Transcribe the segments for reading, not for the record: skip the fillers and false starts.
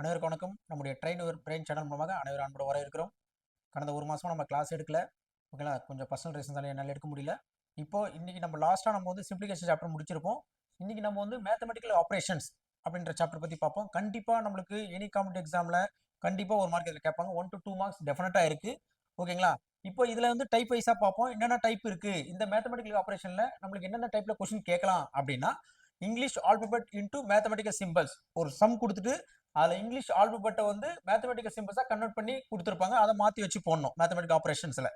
அனைவருக்கும் வணக்கம். நம்முடைய ட்ரெயின் யுவர் பிரெயின் சேனல் மூலமாக அனைவரும் அன்போடு வரவேற்கிறோம். கடந்த ஒரு மாசமா நம்ம கிளாஸ் எடுக்கல. ஓகேங்களா, கொஞ்சம் பர்சனல் ரீசன்ஸால என்னால் எடுக்க முடியல. இப்போ இன்னைக்கு நம்ம லாஸ்ட்டாக நம்ம வந்து சிம்பிளிகேஷன் சாப்டர் முடிச்சிருப்போம். இன்னைக்கு நம்ம வந்து மேத்தமெட்டிக்கல் ஆப்ரேஷன்ஸ் அப்படின்ற சாப்டர் பற்றி பார்ப்போம். கண்டிப்பாக நம்மளுக்கு எனி காம்படிட்டிவ் எக்ஸாமில் கண்டிப்பாக ஒரு மார்க் இதில் கேட்பாங்க. 1 to 2 மார்க்ஸ் டெஃபினட்டாக இருக்குது. ஓகேங்களா, இப்போ இதில் வந்து டைப் வைஸாக பார்ப்போம். என்னென்ன டைப் இருக்குது, இந்த மேத்தமெட்டிக்கல் ஆப்ரேஷனில் நம்மளுக்கு என்னென்ன டைப்பில் கொஸ்டின் கேட்கலாம் அப்படின்னா, English alphabet into mathematical symbols ஒரு சம் கொடுத்துட்டு அதில் இங்கிலீஷ் ஆல்பபெட்டை வந்து மேத்தமெட்டிக்கல் சிம்பிள்ஸாக கன்வெர்ட் பண்ணி கொடுத்துருப்பாங்க. அதை மாற்றி வச்சு போடணும் மேத்தமெட்டிக்கல் ஆப்ரேஷன்ஸில்.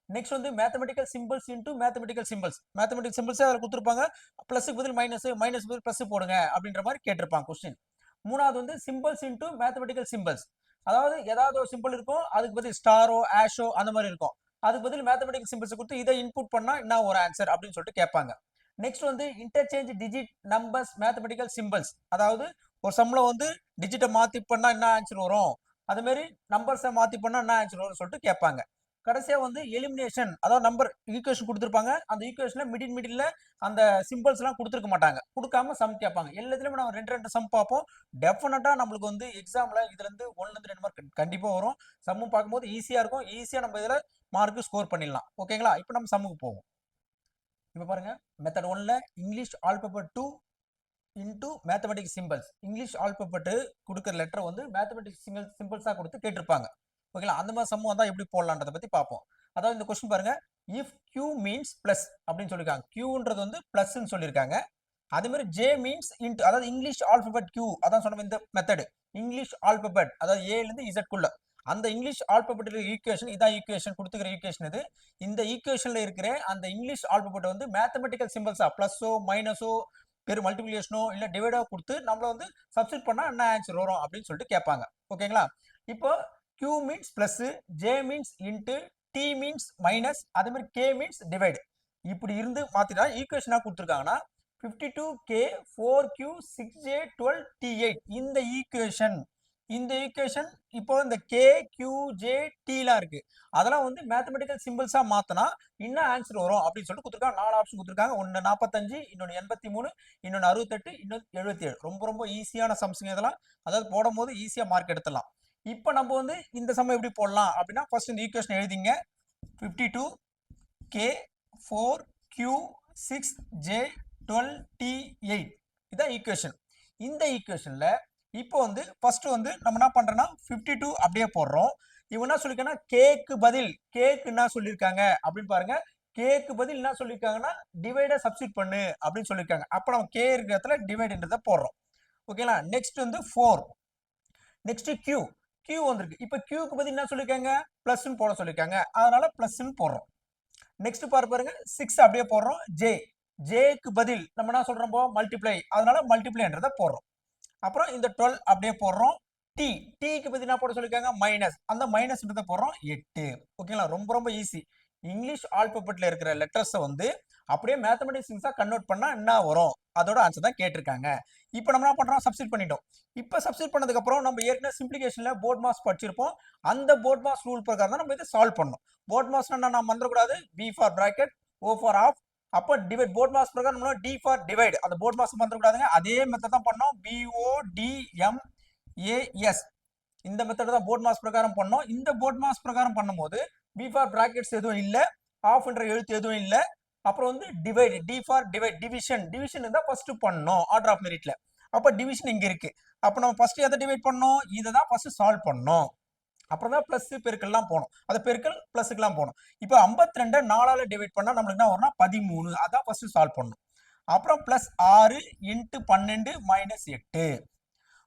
நெக்ஸ்ட் வந்து mathematical symbols into mathematical symbols, mathematical சிம்பிள்ஸே அதில் கொடுத்துருப்பாங்க. ப்ளஸுக்கு பதில் மைனஸ், மைனஸ் பதில் ப்ளஸ் போடுங்க அப்படின்ற மாதிரி கேட்டிருப்பாங்க கொஸ்டின். மூணாவது வந்து சிம்பிள்ஸ் இன்டூ மேத்தமெட்டிக்கல் சிம்பிள்ஸ், அதாவது ஏதாவது ஒரு சிம்பிள் இருக்கும், அதுக்கு பதில் ஸ்டாரோ ஆஷோ அந்த மாதிரி இருக்கும். அதுக்கு பதில் மேத்தமெட்டிக்கல் சிம்பிள்ஸ் கொடுத்து இதை இன்புட் பண்ணா என்ன ஒரு ஆன்சர் அப்படின்னு சொல்லிட்டு கேட்பாங்க. நெக்ஸ்ட் வந்து interchange digit numbers mathematical symbols, அதாவது ஒரு சம்ல வந்து டிஜிட்டை மாத்தி பண்ணா என்ன ஆன்சர் வரும், அது மாதிரி நம்பர்ஸை மாத்தி பண்ணா என்ன ஆன்சர் வரும்னு சொல்லிட்டு கேட்பாங்க. கடைசியா வந்து எலிமினேஷன், அதாவது நம்பர் ஈக்குவேஷன் கொடுத்துருப்பாங்க, அந்த ஈக்குவேஷன்ல மிடில் அந்த சிம்பிள்ஸ் எல்லாம் கொடுத்துருக்க மாட்டாங்க, கொடுக்காம சம் கேட்பாங்க. எல்லாத்துலயுமே நம்ம ரெண்டு சம் பார்ப்போம். டெஃபினட்டா நம்மளுக்கு வந்து எக்ஸாம்ல இதுல இருந்து 1ல இருந்து 2 மார்க் கண்டிப்பா வரும். சம்மு பார்க்கும்போது ஈஸியா இருக்கும், ஈஸியா நம்ம இதுல மார்க் ஸ்கோர் பண்ணிடலாம். ஓகேங்களா, இப்போ நம்ம சம்முக்கு போவோம். இப்போ பாருங்க, மெத்தட் 1ல English alphabet 2 into mathematics symbols, English alphabet கொடுக்குற லெட்டர் வந்து மேத்தமெட்டிக்ஸ் சிம்பிள்ஸாக கொடுத்து கேட்டிருப்பாங்க. ஓகேங்களா, அந்த மாதிரி சம்மு வந்தால் எப்படி போடலான்றதை பற்றி பார்ப்போம். அதாவது இந்த கொஸ்டின் பாருங்க, இஃப் கியூ மீன்ஸ் பிளஸ் அப்படின்னு சொல்லியிருக்காங்க. கியூன்றது வந்து பிளஸ்ன்னு சொல்லியிருக்காங்க. அதே மாதிரி ஜே மீன்ஸ் இன்ட், அதாவது இங்கிலீஷ் ஆல்பபெட் கியூ, அதான் சொன்ன இந்த மெத்தடு. இங்கிலீஷ் ஆல்பபெட் அதாவது ஏலேருந்து இசட்குள்ள அந்த இங்கிலீஷ் ஆல்பபெட் ஈக்குவேஷன், இதான் ஈக்குவேஷன் கொடுத்துக்கிற ஈக்குவேஷன் இது. இந்த ஈக்குவேஷன்ல இருக்கிற அந்த இங்கிலீஷ் ஆல்பபெட் வந்து மேத்தமெட்டிக்கல் சிம்பிள்ஸா பிளஸோ மைனஸோ பெரு மல்டிபிளிகேஷனோ இல்லை டிவைடோ கொடுத்து நம்மள வந்து சப்ஸ்டிட் பண்ணா என்ன ஆன்சர் வரும் அப்படின்னு சொல்லிட்டு கேட்பாங்க. ஓகேங்களா, இப்போ Q means plus, J means into, T means minus, அதே மாதிரி K மீன்ஸ் டிவைடு. இப்படி இருந்து மாத்திட்டா ஈக்குவேஷனா கொடுத்துருக்காங்கன்னா 52K 4Q 6J 12T8 இந்த ஈக்குவேஷன் இப்போ இந்த K Q J T லாம் இருக்கு, அதெல்லாம் வந்து மேத்தமெட்டிக்கல் சிம்பிள்ஸா மாத்தினா என்ன ஆன்சர் வரும் அப்படின்னு சொல்லிட்டு கொடுத்துருக்காங்க. 4 ஆப்ஷன் கொடுத்துருக்காங்க. ஒன்னு 45, இன்னொன்னு 83, இன்னொன்னு 68, இன்னொன்னு 77. ரொம்ப ரொம்ப ஈஸியான சம்ஸுங்க இதெல்லாம், அதாவது போடும் போது ஈஸியா மார்க் எடுத்துடலாம். இப்போ நம்ம வந்து இந்த சம் எப்படி போடலாம் அப்படின்னா, ஃபர்ஸ்ட் இந்த ஈக்குவேஷன் எழுதிங்க. 52K 4Q 6J 12T8 இதான் ஈக்குவேஷன். இந்த ஈக்குவேஷன்ல இப்போ வந்து ஃபர்ஸ்ட் வந்து நம்ம என்ன பண்றோம்னா 52 அப்படியே போடுறோம். இவங்க என்ன சொல்லிருக்காங்கன்னா கேக்கு பதில், கேக்கு என்ன சொல்லியிருக்காங்க அப்படின்னு பாருங்க, கேக்கு பதில் என்ன சொல்லியிருக்காங்கன்னா டிவைட சப்ஸ்டிட் பண்ணு அப்படின்னு சொல்லியிருக்காங்க. அப்போ நம்ம கே இருக்கிற இடத்துல டிவைடுன்றதை போடுறோம். ஓகேங்களா, நெக்ஸ்ட் வந்து 4, நெக்ஸ்ட் கியூ, கியூ வந்திருக்கு. இப்போ கியூக்கு பதில் என்ன சொல்லியிருக்காங்க பிளஸ்ன்னு போட சொல்லியிருக்காங்க, அதனால பிளஸ்ன்னு போடுறோம். நெக்ஸ்ட் பாருங்க 6 அப்படியே போடுறோம். ஜே, ஜேக்கு பதில் நம்ம என்ன சொல்றோம் மல்டிப்ளை, அதனால மல்டிப்ளைன்றதை போடுறோம். அப்புறம் இந்த 12 அப்படியே போடுறோம். டி, டீக்கு பத்தி என்ன போட சொல்லிருக்காங்க மைனஸ், அந்த மைனஸ்ன்றதை போடுறோம் 8. ஓகேங்களா, ரொம்ப ரொம்ப ஈஸி. இங்கிலீஷ் ஆல்பபெட்ல இருக்கிற லெட்டர்ஸை வந்து அப்படியே மேத்தமெட்டிக்ஸா கன்வெர்ட் பண்ணா என்ன வரும், அதோட ஆன்சர் தான் கேட்டிருக்காங்க. இப்போ நம்ம என்ன பண்றோம், சப்ஸ்டிட் பண்ணிட்டோம். இப்போ சப்ஸ்டிட் பண்ணதுக்கு அப்புறம் நம்ம ஏற்கனவே சிம்பிளிகேஷன்ல போர்ட் மாஸ் படிச்சிருப்போம். அந்த போர்ட் மாஸ் ரூல் பிரகாரம் தான் நம்ம இதை சால்வ் பண்ணணும். போர்ட் மாஸ் நான் மறந்துடக்கூடாது, B for bracket, O for of, அப்போ டிவைட், போர்ட் மாஸ் பிரகாரம் நம்ம டி ஃபார் டிவைட், அந்த போர்ட் மாஸ் மறந்துடக்கூடாதுங்க. அதே மெத்தட் தான் பண்ணோம், BODMAS, இந்த மெத்தட் தான் போர்ட் மாஸ் பிரகாரம் பண்ணோம். இந்த போர்ட் மாஸ் பிரகாரம் பண்ணும்போது பி ஃபார் பிராக்கெட்ஸ் எதுவும் இல்லை, ஆஃப் என்ற எழுத்து எதுவும் இல்லை. அப்புறம் வந்து divide, D for divide, division, division தான் ஃபர்ஸ்ட் பண்ணோம் ஆர்டர் ஆஃப் மெரிட்ல. அப்போ டிவிஷன் இங்க இருக்கு. அப்போ நம்ம ஃபர்ஸ்ட் எதை டிவைட் பண்ணோம், இதை தான் ஃபர்ஸ்ட் சால்வ் பண்ணோம். அப்புறம் தான் பிளஸ் பெருக்கெல்லாம் போகணும், அது பெருக்கல் பிளஸுக்குலாம் போகணும். இப்போ 52 4ஆல டிவைட் பண்ணா நம்மளுக்கு என்ன வரும்னா 13, அதான் ஃபர்ஸ்ட் சால்வ் பண்ணணும். அப்புறம் பிளஸ் 6 இன்ட்டு 12 மைனஸ் 8.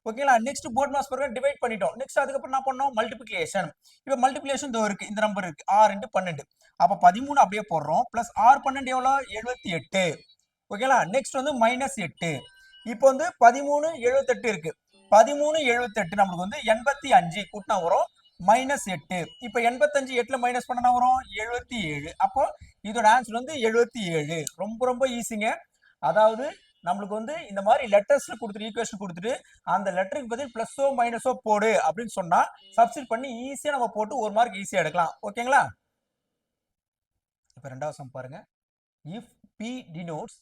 ஓகேங்களா, நெக்ஸ்ட் போர்ட் மாஸ் பிரகாரம் டிவைட் பண்ணிட்டோம். நெக்ஸ்ட் அதுக்கப்புறம் என்ன பண்ணோம் மல்டிபிளிகேஷன். இப்போ மல்டிபிளிகேஷன் இதோ இருக்கு, இந்த நம்பர் இருக்கு 6 இன்ட்டு 12, அப்போ 13 அப்படியே போடுறோம். பிளஸ் 6 12 எவ்வளோ 78. ஓகேங்களா, நெக்ஸ்ட் வந்து மைனஸ் 8. இப்போ வந்து 13 78 இருக்கு, 13 78 நம்மளுக்கு வந்து 85 கூட்டினா வரும் மைனஸ் 8. இப்போ 85 8ல மைனஸ் பண்ணா வரும் 77. அப்போ இதோட ஆன்சர் வந்து 77. ரொம்ப ரொம்ப ஈஸிங்க. அதாவது நம்மளுக்கு வந்து இந்த மாதிரி லெட்டர்ஸ்ல கொடுத்துட்டு ஈக்குவேஷன் கொடுத்துட்டு அந்த லெட்டருக்கு பதில் பிளஸோ மைனஸோ போடு அப்படின்னு சொன்னா சப்ஸ்டிட் பண்ணி ஈஸியா நம்ம போட்டு ஒரு மார்க் ஈஸியா எடுக்கலாம். ஓகேங்களா, இப்போ ரெண்டாவது சம் பாருங்க. இஃப் P denotes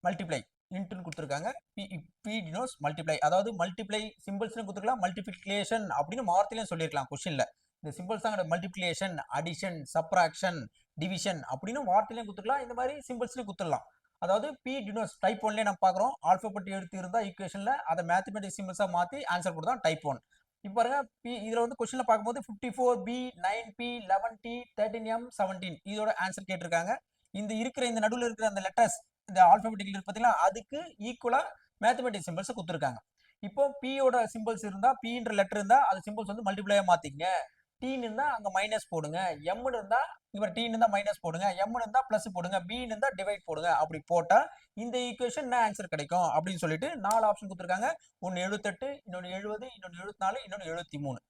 மல்டிப்ளை, இன்ட்னு கொடுத்துருக்காங்க. பி டினோட்ஸ் மல்டிப்ளை, அதாவது மல்டிப்ளை சிம்பிள்ஸ்னு கொடுத்துருக்கலாம், மல்டிப்ளிகேஷன் அப்படின்னு வார்த்தையிலும் சொல்லியிருக்கலாம் கொஸ்டின்ல. இந்த சிம்பிள்ஸ் தான் மல்டிப்ளிகேஷன், அடிஷன், சப்ராக்ஷன், டிவிஷன் அப்படின்னு வார்த்தையிலையும் கொடுத்துக்கலாம், இந்த மாதிரி சிம்பிள்ஸ்லையும் கொடுத்துடலாம். அதாவது பி டினோட்ஸ் டைப் ஒன்லேயே நம்ம பார்க்குறோம், ஆல்பபெட் எழுத்து இருந்தால் ஈக்குவேஷனில் அதை மேத்தமெட்டிக்ஸ் சிம்பிள்ஸாக மாற்றி ஆன்சர் கொடுத்தா டைப் ஒன். இப்போ பாருங்க இதில் வந்து கொஸ்டினில் பார்க்கும்போது 54B, 9P, 11T, 13M, 17 இதோட ஆன்சர் கேட்டிருக்காங்க. இந்த இருக்கிற இந்த நடுவில் இருக்கிற அந்த லெட்டர்ஸ், இந்த ஆல்பபெட்டிக்கல் இருக்கு பார்த்தீங்களா, அதுக்கு ஈக்குவலாக மேத்தமெட்டிக்ஸ் சிம்பிள்ஸை கொடுத்துருக்காங்க. இப்போ பியோட சிம்பிள்ஸ் இருந்தால், பின்ற லெட்டர் இருந்தால் அது சிம்பிள்ஸ் வந்து மல்டிப்ளையாக மாற்றிங்க. டீன்னு இருந்தால் அங்கே மைனஸ் போடுங்க, எம்னு இருந்தால் இப்போ டீன்னு இருந்தால் மைனஸ் போடுங்க, எம்னு இருந்தால் ப்ளஸ் போடுங்க, பின்னு இருந்தால் டிவைட் போடுங்க. அப்படி போட்டால் இந்த ஈக்குவேஷன் என்ன ஆன்சர் கிடைக்கும் அப்படின்னு சொல்லிட்டு 4 ஆப்ஷன் கொடுத்துருக்காங்க. ஒன்று 78, இன்னொன்று 70, இன்னொன்று 74, இன்னொன்று 73.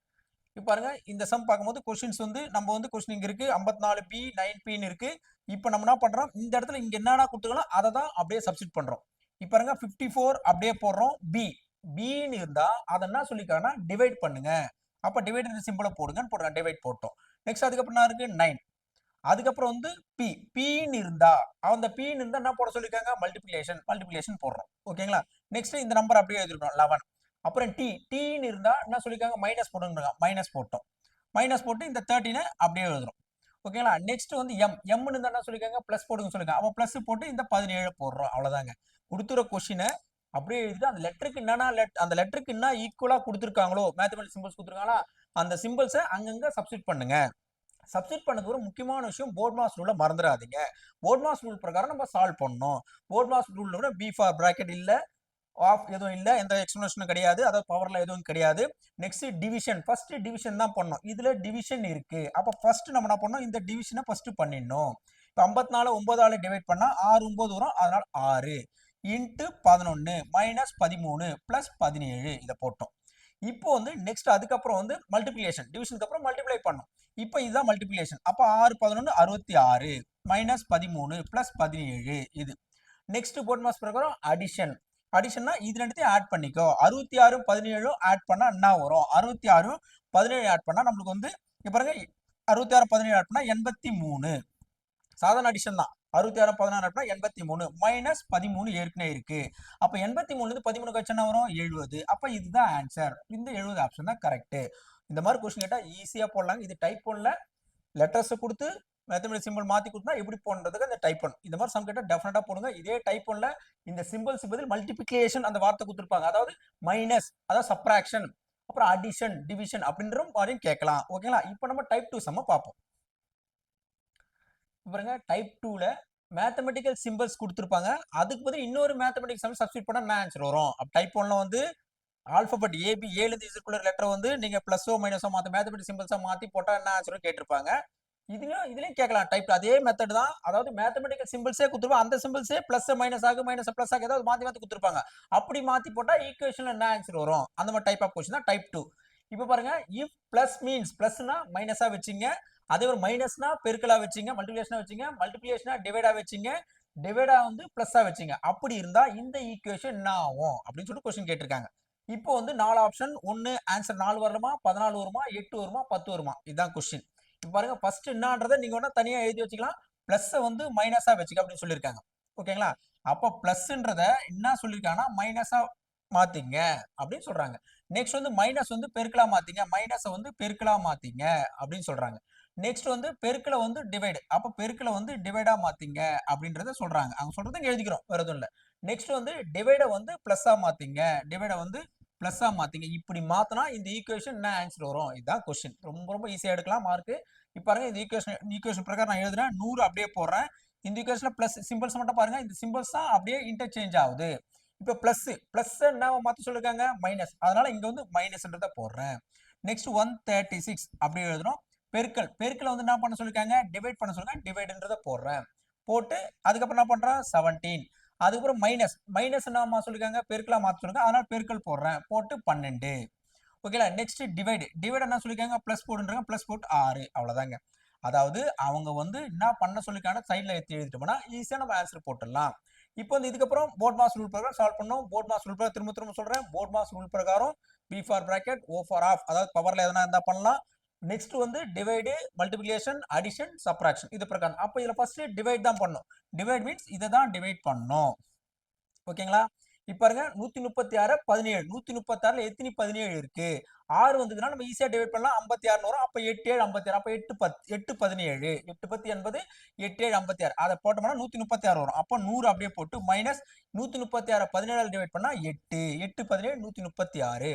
இப்போ பாருங்க இந்த சம் பார்க்கும்போது கொஸ்டின்ஸ் வந்து நம்ம வந்து கொஸ்டின் இங்கே இருக்கு 54B, 9Pன்னு இருக்கு. இப்போ நம்ம என்ன பண்றோம், இந்த இடத்துல இங்க என்னென்ன கொடுத்துக்கலாம் அதை தான் அப்படியே சப்ஸ்டிட் பண்றோம். இப்போ பாருங்க 54 அப்படியே போடுறோம். பின்னு இருந்தா அதை என்ன சொல்லிக்காங்கன்னா டிவைட் பண்ணுங்க. அப்போ டிவைட் சிம்பிளை போடுங்கன்னு போடுறோம், டிவைட் போட்டோம். நெக்ஸ்ட் அதுக்கப்புறம் என்ன இருக்கு 9. அதுக்கப்புறம் வந்து பின்னு இருந்தா அந்த பின்னு இருந்தா என்ன போட சொல்லியிருக்காங்க மல்டிப்ளிகேஷன் போடுறோம். ஓகேங்களா. நெக்ஸ்ட் இந்த நம்பர் அப்படியே எழுதிருக்கோம் 11. அப்புறம் டீன்னு இருந்தா என்ன சொல்லியிருக்காங்க மைனஸ் போடுங்க, மைனஸ் போட்டோம். மைனஸ் போட்டு இந்த 13 அப்படியே எழுதுறோம். ஓகேங்களா. நெக்ஸ்ட் வந்து எம்னு இருந்தா என்ன சொல்லியிருக்காங்க பிளஸ் போடுங்க சொல்லிருக்காங்க. அப்போ பிளஸ் போட்டு இந்த 17 போடுறோம். அவ்வளவுதாங்க. கொடுத்துற கொஸ்டினை அப்படியே எழுதிட்டு அந்த லெட்டருக்கு என்னன்னா அந்த லெட்டருக்கு என்ன ஈக்குவலா கொடுத்துருக்காங்களோ மேத்தமெட்டிக்ஸ் சிம்பிள்ஸ் கொடுத்துருக்காங்களா அந்த சிம்பிள்ஸை அங்கங்க சப்ஸ்டிட் பண்ணுங்க. சப்ஸ்டிட் பண்ணது ஒரு முக்கியமான விஷயம், போர்ட் மாஸ் ரூலை மறந்துடாதீங்க. போர்ட் மாஸ் ரூல் பிரகாரம் நம்ம சால்வ் பண்ணணும். போர்ட் மாஸ் ரூல்ல விட பி ஃபார் பிராக்கெட் இல்ல, ஆஃப் எதுவும் இல்ல, எந்த எக்ஸ்பிளனேஷனும் கிடையாது, அதாவது பவர்ல எதுவும் கிடையாது. நெக்ஸ்ட் டிவிஷன், ஃபர்ஸ்ட் டிவிஷன் தான் பண்ணோம். இதுல டிவிஷன் இருக்கு. அப்ப ஃபர்ஸ்ட் நம்ம என்ன பண்ணோம், இந்த டிவிஷனை ஃபர்ஸ்ட் பண்ணிடணும். இப்போ 54 9ஆல டிவைட் பண்ணா 6 9 வரும், அதனால 6 இன்ட்டு 11 மைனஸ் 13 பிளஸ் 17 இதை போட்டோம். இப்போ வந்து நெக்ஸ்ட் அதுக்கப்புறம் வந்து மல்டிப்ளிகேஷன், டிவிஷனுக்கு அப்புறம் மல்டிப்ளை பண்ணோம். இப்போ இதுதான் மல்டிப்ளிகேஷன். அப்போ 6 11 66 மைனஸ் 13 பிளஸ் 17 இது. நெக்ஸ்ட் போர்ட் மாஸ் பிரகாரம் அடிஷன்னா இது ரெண்டுத்தையும் ஆட் பண்ணிக்கோ. 66 17 ஆட் பண்ணா என்ன வரும், 66 17 ஆட் பண்ணா நம்மளுக்கு வந்து இப்போ பாருங்க 66 17 ஆட் பண்ணா 83. சாதாரண அடிஷன் தான். 66 16 ஆட் பண்ணா 83 மைனஸ் 13 ஏற்கனவே இருக்கு. அப்ப 83 இருந்து 13 கழிச்சா என்ன வரும் 70. அப்ப இதுதான் ஆன்சர். இந்த 70 ஆப்ஷன் தான் கரெக்ட். இந்த மாதிரி கொஸ்டின் கேட்டா ஈஸியா போடலாம். இது டைப் 1ல லெட்டர்ஸ் கொடுத்து மேத்தமெட்டிக்ஸ் சிம்பிள் மாத்தி கொடுத்தா எப்படி போடுறதுக்கு அந்த டைப் 1. இந்த மாதிரி சம் கேட்டா டெஃபினட்டா போடுங்க. இதே டைப் 1ல இந்த சிம்பிள்ஸ் பதில் மல்டிப்ளிகேஷன் அந்த வார்த்தை கொடுத்துருப்பாங்க, அதாவது மைனஸ், அதாவது சப்ராக்ஷன், அப்புறம் அடிஷன் டிவிஷன் அப்படின்ற மாதிரியும் கேட்கலாம். ஓகேங்களா. இப்போ நம்ம டைப் 2 சம்ம பார்ப்போம். பாருங்க டைப் 2ல மேத்தமெட்டிக்கல் சிம்பிள்ஸ் கொடுத்துருப்பாங்க, அதுக்கு பதில் இன்னொரு மேத்தமெட்டிக்ஸ் சிம்பிள் சப்ஸ்டிட் பண்ணா என்ன ஆன்சர் வரும். டைப் 1ல வந்து ஆல்பபெட் ஏபி ஏழு இசைக்குள்ள லெட்டர் வந்து நீங்க பிளஸோ மைனஸோ மாத்த மேத்தமெட்டிக்ஸ் சிம்பிள்ஸா மாத்தி போட்டா என்ன ஆன்சர் கேட்டிருப்பாங்க. இதுலயும் கேட்கலாம் டைப் அதே மெத்தட் தான், அதாவது மேத்தமெட்டிக்கல் சிம்பிள்ஸே கொடுத்துருப்பாங்க, அந்த சிம்பிள்ஸே பிளஸ் மைனஸ் ஆகும் மைனஸ் பிளஸ் ஆகும் ஏதாவது மாத்தி மாத்தி கொடுத்துருப்பாங்க. அப்படி மாத்தி போட்டா ஈக்குவேஷன்ல என்ன ஆன்சர் வரும், அந்த மாதிரி டைப் ஆஃப் கொஸ்டின் தான் டைப் 2. இப்போ பாருங்க இஃப் பிளஸ் மீன்ஸ் பிளஸ்னா மைனஸா வச்சுங்க, அதே ஒரு மைனஸ்னா பெருக்கலா வச்சுங்க, மல்டிபிளிகேஷனா வச்சுங்க, மல்டிபிளிகேஷனா டிவைடா வச்சுங்க, டிவைடா வந்து பிளஸ்ஸா வச்சுங்க. அப்படி இருந்தா இந்த ஈக்குவேஷன் என்ன ஆகும் அப்படின்னு சொல்லிட்டு கொஸ்டின் கேட்டிருக்காங்க. இப்போ வந்து 4 ஆப்ஷன், ஒன்னு ஆன்சர் 4 வருமா 14 வருமா 8 வருமா 10 வருமா, இதுதான் கொஸ்டின். இப்போ பாருங்க ஃபர்ஸ்ட் என்னன்றதை நீங்க வேணா தனியா எழுதி வச்சுக்கலாம், பிளஸ் வந்து மைனஸா வச்சுக்க அப்படின்னு சொல்லியிருக்காங்க. ஓகேங்களா. அப்போ பிளஸ்ன்றத என்ன சொல்லியிருக்காங்கன்னா மைனஸா மாத்திங்க அப்படின்னு சொல்றாங்க. நெக்ஸ்ட் வந்து மைனஸ் வந்து பெருக்கலா மாத்திங்க, மைனஸை வந்து பெருக்கலா மாத்திங்க அப்படின்னு சொல்றாங்க. நெக்ஸ்ட் வந்து பெருக்கலை வந்து டிவைடு, அப்போ பெருக்கலை வந்து டிவைடா மாத்திங்க அப்படின்றத சொல்றாங்க. அவங்க சொல்றதை எழுதிக்கிறோம், வேற எதுவும் இல்லை. நெக்ஸ்ட் வந்து டிவைடை வந்து பிளஸ்ஸா மாத்திங்க, டிவைடை வந்து பிளஸ்ஸா மாத்திங்க. இப்படி மாத்தினா இந்த ஈக்குவேஷன் என்ன ஆன்சர் வரும், இதுதான் கொஸ்டின். ரொம்ப ரொம்ப ஈஸியா எடுக்கலாம் மார்க். இப்போ பாருங்க இந்த ஈக்குவேஷன் பிரகாரம் நான் எழுதுறேன், 100 அப்படியே போடுறேன். இந்த ஈக்குவேஷன்ல பிளஸ் சிம்பிள்ஸ் மட்டும் பாருங்க, இந்த சிம்பிள்ஸ் தான் அப்படியே இன்டர்சேஞ்ச் ஆகுது. இப்போ பிளஸ் என்ன மாத்த சொல்லிருக்காங்க மைனஸ், அதனால இங்க வந்து மைனஸ்ன்றத போடுறேன். நெக்ஸ்ட் 136 அப்படியே எழுதுறோம். பெருக்கல் வந்து என்ன பண்ண சொல்லிருக்காங்க டிவைட் பண்ண சொல்லிருக்காங்க, டிவைடுன்றத போடுறேன். போட்டு அதுக்கப்புறம் என்ன பண்றேன் 17. அதுக்கப்புறம் மைனஸ் என்ன சொல்லிருக்காங்க பெருக்கலா மாத்த சொல்லிருக்காங்க, அதனால பெருக்கல் போடுறேன். போட்டு 12. ஓகேங்களா. நெக்ஸ்ட் டிவைடு என்ன சொல்லிருக்காங்க பிளஸ் போடுறாங்க, பிளஸ் போட்டு 6. அவ்வளவுதாங்க. அதாவது அவங்க வந்து என்ன பண்ண சொல்லிருக்காங்க சைட்ல எடுத்து எழுதிட்டோம்னா ஈஸியா நம்ம ஆன்சர் போட்டுடலாம். இப்போ வந்து இதுக்கப்புறம் போர்ட் மாஸ் ரூல் பிரகாரம் சால்வ் பண்ணோம். போர்ட் மாஸ் ரூல் பிரகாரம் திரும்ப சொல்றேன், போர்ட் மாஸ் ரூல் பிரகாரம் B for bracket O for of, அதாவது பவர்ல எதனா இருந்தா பண்ணலாம். நெக்ஸ்ட் வந்து டிவைடு மல்டிபிளிகேஷன் அடிஷன் சப்ராக்ஷன் இது பிரகாரம். அப்போ இதுல ஃபர்ஸ்ட் டிவைட் தான் பண்ணும். டிவைட் மீன்ஸ் இதை தான் டிவைட் பண்ணும். ஓகேங்களா? இப்ப பாருங்க 136 17 136ல எத்தனை 17 இருக்கு? 6 வந்ததுன்னா நம்ம ஈஸியா டிவைட் பண்ணலாம். 56ன்னு வரும். அப்ப 8 7 56 அப்ப 8 10 8 17 8 10 80 8 7 56 அத போட்டோம்னா 136 வரும். அப்ப 100 அப்படியே போட்டு மைனஸ் 136 17ஆல டிவைட் பண்ணா 8 8 17 136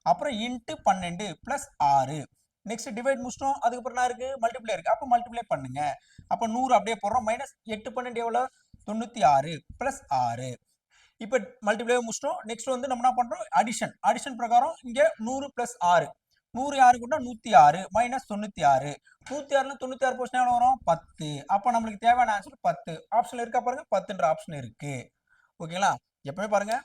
அப்புறம் இன்டு 12 பிளஸ் 6 நெக்ஸ்ட் டிவைட் முடிச்சிட்டோம். அதுக்கப்புறம் என்ன இருக்கு? மல்டிப்ளை இருக்கு. அப்ப மல்டிப்ளை பண்ணுங்க. அப்ப 100 அப்படியே போடுறோம். மைனஸ் 8 12 எவ்வளவு? 96 பிளஸ் 6 இப்போ மல்டிப்ளை முடிச்சிட்டோம். நெக்ஸ்ட் வந்து நம்ம என்ன பண்றோம்? அடிஷன் அடிஷன் பிரகாரம் இங்க 100 பிளஸ் 6 100 யாருக்கு கூட 106 மைனஸ் 96 106ல 96 போர்ஷன் எவ்வளவு வரும்? 10. அப்ப நம்மளுக்கு தேவையான ஆன்சர் 10. ஆப்ஷன்ல இருக்கா பாருங்க, 10ன்ற ஆப்ஷன் இருக்கு. ஓகேங்களா? எப்பவுமே பாருங்க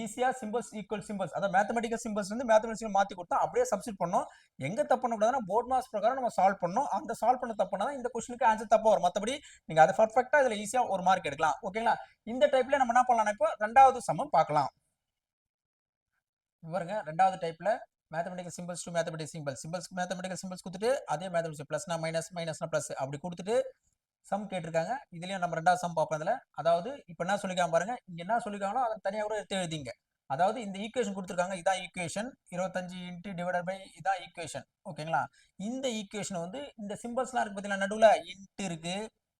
ஈஸியா சிம்பிள்ஸ் ஈக்குவல் சிம்பிள்ஸ் அதாவது மேத்தமெட்டிக்கல் சிம்பிள்ஸ் வந்து மேத்தமெட்டிக்ஸ் மாத்தி கொடுத்தா அப்படியே சப்ஸ்டிட் பண்ணோம். எங்க தப்பு பண்ணக்கூடாதுன்னா போர்ட் மாஸ் பிரகாரம் நம்ம சால்வ் பண்ணோம். அந்த சால்வ் பண்ண தப்புனா இந்த கொஸ்டினுக்கு ஆன்சர் தப்பா வரும். மத்தபடி நீங்க அதை பர்ஃபெக்ட்டா இதுல ஈஸியா ஒரு மார்க் எடுக்கலாம். ஓகேங்களா? இந்த டைப்ல நம்ம என்ன பண்ணலாம்? இப்போ ரெண்டாவது சமம் பார்க்கலாம். பாருங்க ரெண்டாவது டைப்ல mathematical symbols to mathematical symbols mathematical symbols கொடுத்துட்டு அதே மேத்தமெட்டிக்ஸ் பிளஸ்னா மைனஸ் மைனஸ்னா பிளஸ் அப்படி கொடுத்துட்டு சம் கேட்டிருக்காங்க. இதுலயும் நம்ம ரெண்டாவது சம் பார்ப்போம். இதுல அதாவது இப்ப என்ன சொல்லிருக்காங்க பாருங்க, இங்க என்ன சொல்லிருக்காங்களோ அதை தனியா கூட எடுத்து எழுதிங்க. அதாவது இந்த ஈக்குவேஷன் கொடுத்துருக்காங்க, இதான் ஈக்குவேஷன் 25 இன்ட்டு டிவைடட் பை இதான் ஈக்குவேஷன். ஓகேங்களா? இந்த ஈக்குவேஷன் வந்து இந்த சிம்பிள்ஸ்லாம் இருக்கு பார்த்தீங்களா, நடுவுல இன்ட் இருக்கு,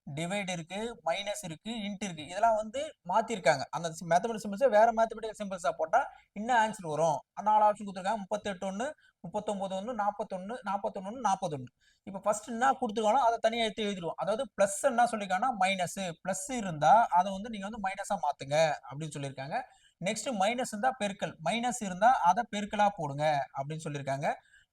டிவைட் இருக்கு, மைனஸ் இருக்கு, இன்ட் இருக்கு, இதெல்லாம் வந்து மாத்திருக்காங்க. அந்த மேத்தமெட்டிக்ஸ் சிம்பிள்ஸ் வேற மேத்தமெட்டிக்கல் சிம்பிள்ஸா போட்டா என்ன ஆன்சர் வரும்? 4 ஆப்ஷன் கொடுத்துருக்காங்க. 38 1 39 1 41 41 41. இப்போ ஃபர்ஸ்ட் என்ன கொடுத்துருக்காங்களோ அதை தனியாக எடுத்து எழுதிடுவோம். அதாவது பிளஸ் என்ன சொல்லியிருக்காங்கன்னா மைனஸ் பிளஸ் இருந்தா அதை வந்து நீங்க வந்து மைனஸா மாத்துங்க அப்படின்னு சொல்லியிருக்காங்க. நெக்ஸ்ட் மைனஸ் இருந்தா பெருக்கல், மைனஸ் இருந்தா அதை பெருக்கலா போடுங்க அப்படின்னு சொல்லியிருக்காங்க.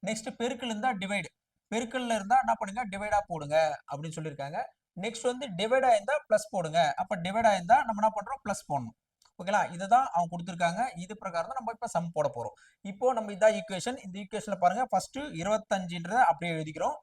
நெக்ஸ்ட் பெருக்கல் இருந்தா டிவைடு, பெருக்கல்ல இருந்தா என்ன பண்ணுங்க டிவைடா போடுங்க அப்படின்னு சொல்லியிருக்காங்க. நெக்ஸ்ட் வந்து டிவைட் ஆயிருந்தா பிளஸ் போடுங்க. அப்ப டிவைட் ஆயிருந்தா நம்ம என்ன பண்றோம்? பிளஸ் போடணும். ஓகேங்களா? இதுதான் அவங்க கொடுத்துருக்காங்க. இது பிரகாரம் தான் நம்ம இப்ப சம் போட போறோம். இப்போ நம்ம இதான் ஈக்குவேஷன். இந்த ஈக்குவேஷன்ல பாருங்க ஃபர்ஸ்ட் 25ன்றத அப்படியே எழுதிக்கிறோம்.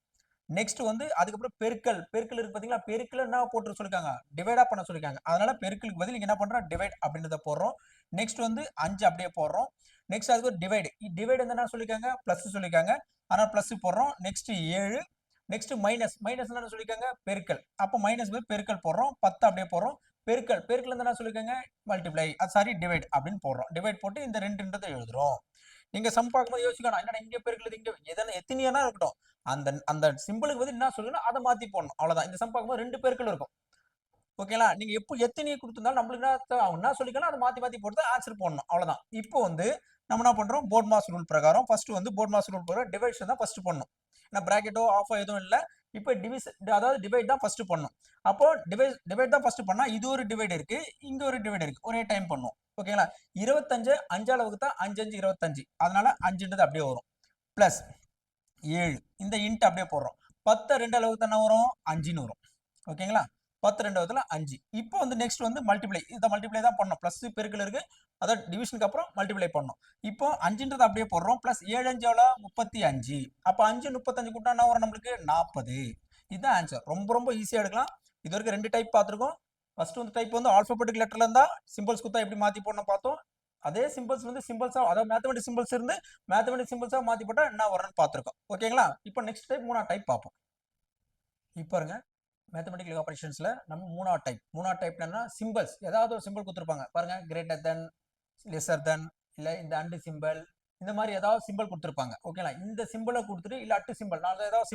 நெக்ஸ்ட் வந்து அதுக்கப்புறம் பெருக்கல் பெருக்கல் இருக்கு பாத்தீங்களா, பெருக்கல் என்ன போட்டு சொல்லிருக்காங்க? டிவைடா பண்ண சொல்லிருக்காங்க. அதனால பெருக்கலுக்கு பதில் இங்க என்ன பண்றோம்? டிவைட் அப்படின்றத போடுறோம். நெக்ஸ்ட் வந்து 5 அப்படியே போடுறோம். நெக்ஸ்ட் அதுக்கு ஒரு டிவைடு, டிவைடு என்ன சொல்லிருக்காங்க? பிளஸ் சொல்லிருக்காங்க. அதனால பிளஸ் போடுறோம். நெக்ஸ்ட் 7. நெக்ஸ்ட் மைனஸ் மைனஸ் என்ன சொல்லிருக்காங்க? பெருக்கல். அப்ப மைனஸ் பெருக்கல் போடுறோம். 10 அப்படியே போடுறோம். பெருக்கல் பெருக்கல் என்ன சொல்லிருக்காங்க? மல்டிப்ளை சாரி டிவைட் அப்படின்னு போடுறோம். டிவைட் போட்டு இந்த ரெண்டுன்றதை எழுதுறோம். நீங்க சம் பார்க்கும்போது யோசிக்கணும், என்னடா இங்க பெருக்கல் இங்க எதனா எத்தனையானா இருக்கட்டும், அந்த அந்த சிம்பிளுக்கு வந்து என்ன சொல்லணும் அதை மாத்தி போடணும். அவ்வளவுதான். இந்த சம் பார்க்கும்போது 2 பெருக்கல் இருக்கும். ஓகேங்களா? நீங்க எப்போ எத்தனையை கொடுத்திருந்தாலும் நம்மளுக்கு அவங்க என்ன சொல்லிக்கலாம் அதை மாத்தி மாத்தி போட்டு ஆன்சர் போடணும். அவ்வளவுதான். இப்போ வந்து நம்ம என்ன பண்றோம்? போர்ட் மாஸ் ரூல் பிரகாரம் ஃபர்ஸ்ட் வந்து போர்ட் மாஸ் ரூல் பிரகாரம் டிவைஷன் தான் ஃபர்ஸ்ட் பண்ணணும். ஏன்னா பிராக்கெட்டோ ஆஃபோ எதுவும் இல்லை. இப்போ அதாவது டிவைட் தான் ஃபர்ஸ்ட் பண்ணணும். அப்போ டிவைட் தான் ஃபர்ஸ்ட் பண்ணா இது ஒரு டிவைட் இருக்கு, இங்க ஒரு டிவைட் இருக்கு, ஒரே டைம் பண்ணுவோம். ஓகேங்களா? 25 5 அளவுக்கு தான் 5 5 25, அதனால 5ன்றது அப்படியே வரும். பிளஸ் 7 இந்த இன்ட் அப்படியே போடுறோம். 10 2 அளவுக்கு தானே வரும்? 5ன்னு வரும். ஓகேங்களா? 10 2 5. இப்போ வந்து நெக்ஸ்ட் வந்து மல்டிப்ளை, இதை மல்டிப்ளை தான் பண்ணணும். பிளஸ் பெருக்கல் இருக்கு, அதாவது டிவிஷனுக்கு அப்புறம் மல்டிப்ளை பண்ணணும். இப்போ 5ன்றது அப்படியே போடுறோம். பிளஸ் 7 5 எவ்வளோ? 35. அப்போ 5 35 கூட்டா என்ன வரும் நம்மளுக்கு? 40. இதுதான் ஆன்சர். ரொம்ப ரொம்ப ஈஸியா எடுக்கலாம். இது வரைக்கும் 2 டைப் பார்த்துருக்கோம். ஃபர்ஸ்ட் வந்து டைப் வந்து ஆல்பபெட்டிக் லெட்டர்ல இருந்தா சிம்பிள்ஸ் கொடுத்தா எப்படி மாத்தி போடணும் பார்த்தோம். அதே சிம்பிள்ஸ் வந்து சிம்பிள்ஸா அதாவது மேத்தமெட்டிக் சிம்பிள்ஸ் இருந்து மேத்தமெட்டிக் சிம்பிள்ஸா மாத்தி போட்டா என்ன வரும்னு பார்த்துருக்கோம். ஓகேங்களா? இப்போ நெக்ஸ்ட் டைப் 3ஆவது டைப் பார்ப்போம். இப்போ பாருங்க மேத்தமெட்டிக்கல் ஆபரேஷன்ஸ்ல நம்ம 3ஆவது டைப் என்னன்னா சிம்பிள்ஸ், ஏதாவது ஒரு சிம்பிள் கொடுத்துருப்பாங்க பாருங்க, கிரேட்டர் தென், லெஸர் தென், இல்ல இந்த அண்ட் சிம்பிள், இந்த மாதிரி ஏதாவது சிம்பிள் கொடுத்துருப்பாங்க. ஓகேங்களா? இந்த சிம்பிளை கொடுத்துட்டு இல்ல அட்டு சிம்பிள் நான் ஏதாவது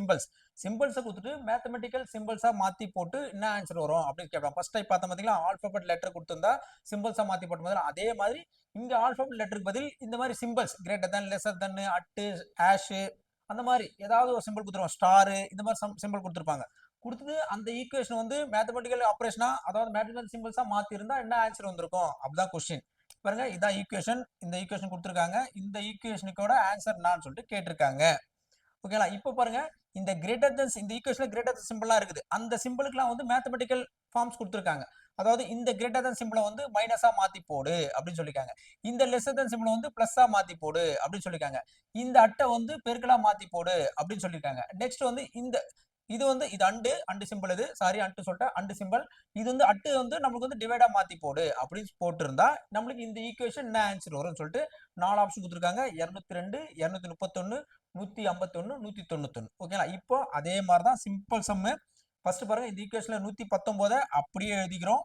சிம்பிள்ஸை கொடுத்துட்டு மேத்தமெட்டிக்கல் சிம்பிள்ஸா மாத்தி போட்டு என்ன ஆன்சர் வரும் அப்படின்னு கேட்பாங்க. ஃபர்ஸ்ட் டைப் பார்த்தா பார்த்தீங்களா, ஆல்பபெட் லெட்டர் கொடுத்திருந்தா சிம்பிள்ஸா மாத்தி போட்ட மாதிரி அதே மாதிரி இங்க ஆல்பபெட் லெட்டருக்கு பதில் இந்த மாதிரி symbols greater than, lesser then, at, ash, அந்த மாதிரி ஏதாவது ஒரு சிம்பிள் கொடுத்துருவாங்க. ஸ்டார், இந்த மாதிரி சிம்பிள் கொடுத்துருப்பாங்க. கொடுத்தது அந்த ஈக்குவேஷன் வந்து மேத்தமெட்டிக்கல் ஆபரேஷனா அதாவது மேத்தமெட்டிக்கல் சிம்பிள்ஸா மாத்தி இருந்தா என்ன ஆன்சர் வந்திருக்கும்? அப்படிதான் கொஸ்டின். பாருங்க இதான் ஈக்குவேஷன், இந்த ஈக்குவேஷன் கொடுத்துருக்காங்க. இந்த ஈக்குவேஷனுக்கோட ஆன்சர் என்னன்னு சொல்லிட்டு கேட்டிருக்காங்க. ஓகேங்களா? இப்போ பாருங்க இந்த கிரேட்டர் தென், இந்த ஈக்குவேஷன்ல கிரேட்டர் தென் சிம்பிளா இருக்குது. அந்த சிம்பிளுக்குலாம் வந்து மேத்தமெட்டிக்கல் ஃபார்ம்ஸ் கொடுத்துருக்காங்க. அதாவது இந்த கிரேட்டர் தென் சிம்பிளை வந்து மைனஸா மாத்தி போடு அப்படின்னு சொல்லிருக்காங்க. இந்த லெஸ்ஸர் தென் சிம்பிளை வந்து பிளஸ்ஸா மாத்தி போடு அப்படின்னு சொல்லிருக்காங்க. இந்த அட்டை வந்து பெருக்கலா மாத்தி போடு அப்படின்னு சொல்லிருக்காங்க. நெக்ஸ்ட் வந்து இந்த இது வந்து இது அண்டு சிம்பிள், இது சாரி அண்டு சொல்லிட்டேன், அண்டு சிம்பிள். இது வந்து அட்டு வந்து நமக்கு வந்து டிவைடா மாத்தி போடு அப்படின்னு போட்டிருந்தா நம்மளுக்கு இந்த ஈக்குவேஷன் என்ன ஆன்சர் வரும்னு சொல்லிட்டு 4 ஆப்ஷன் கொடுத்துருக்காங்க. 202 231 151 191. ஓகேங்களா? இப்போ அதே மாதிரி தான் சிம்பிள் சம்மு. ஃபர்ஸ்ட் பாருங்க இந்த ஈக்குவேஷன்ல 119 அப்படியே எழுதிக்கிறோம்.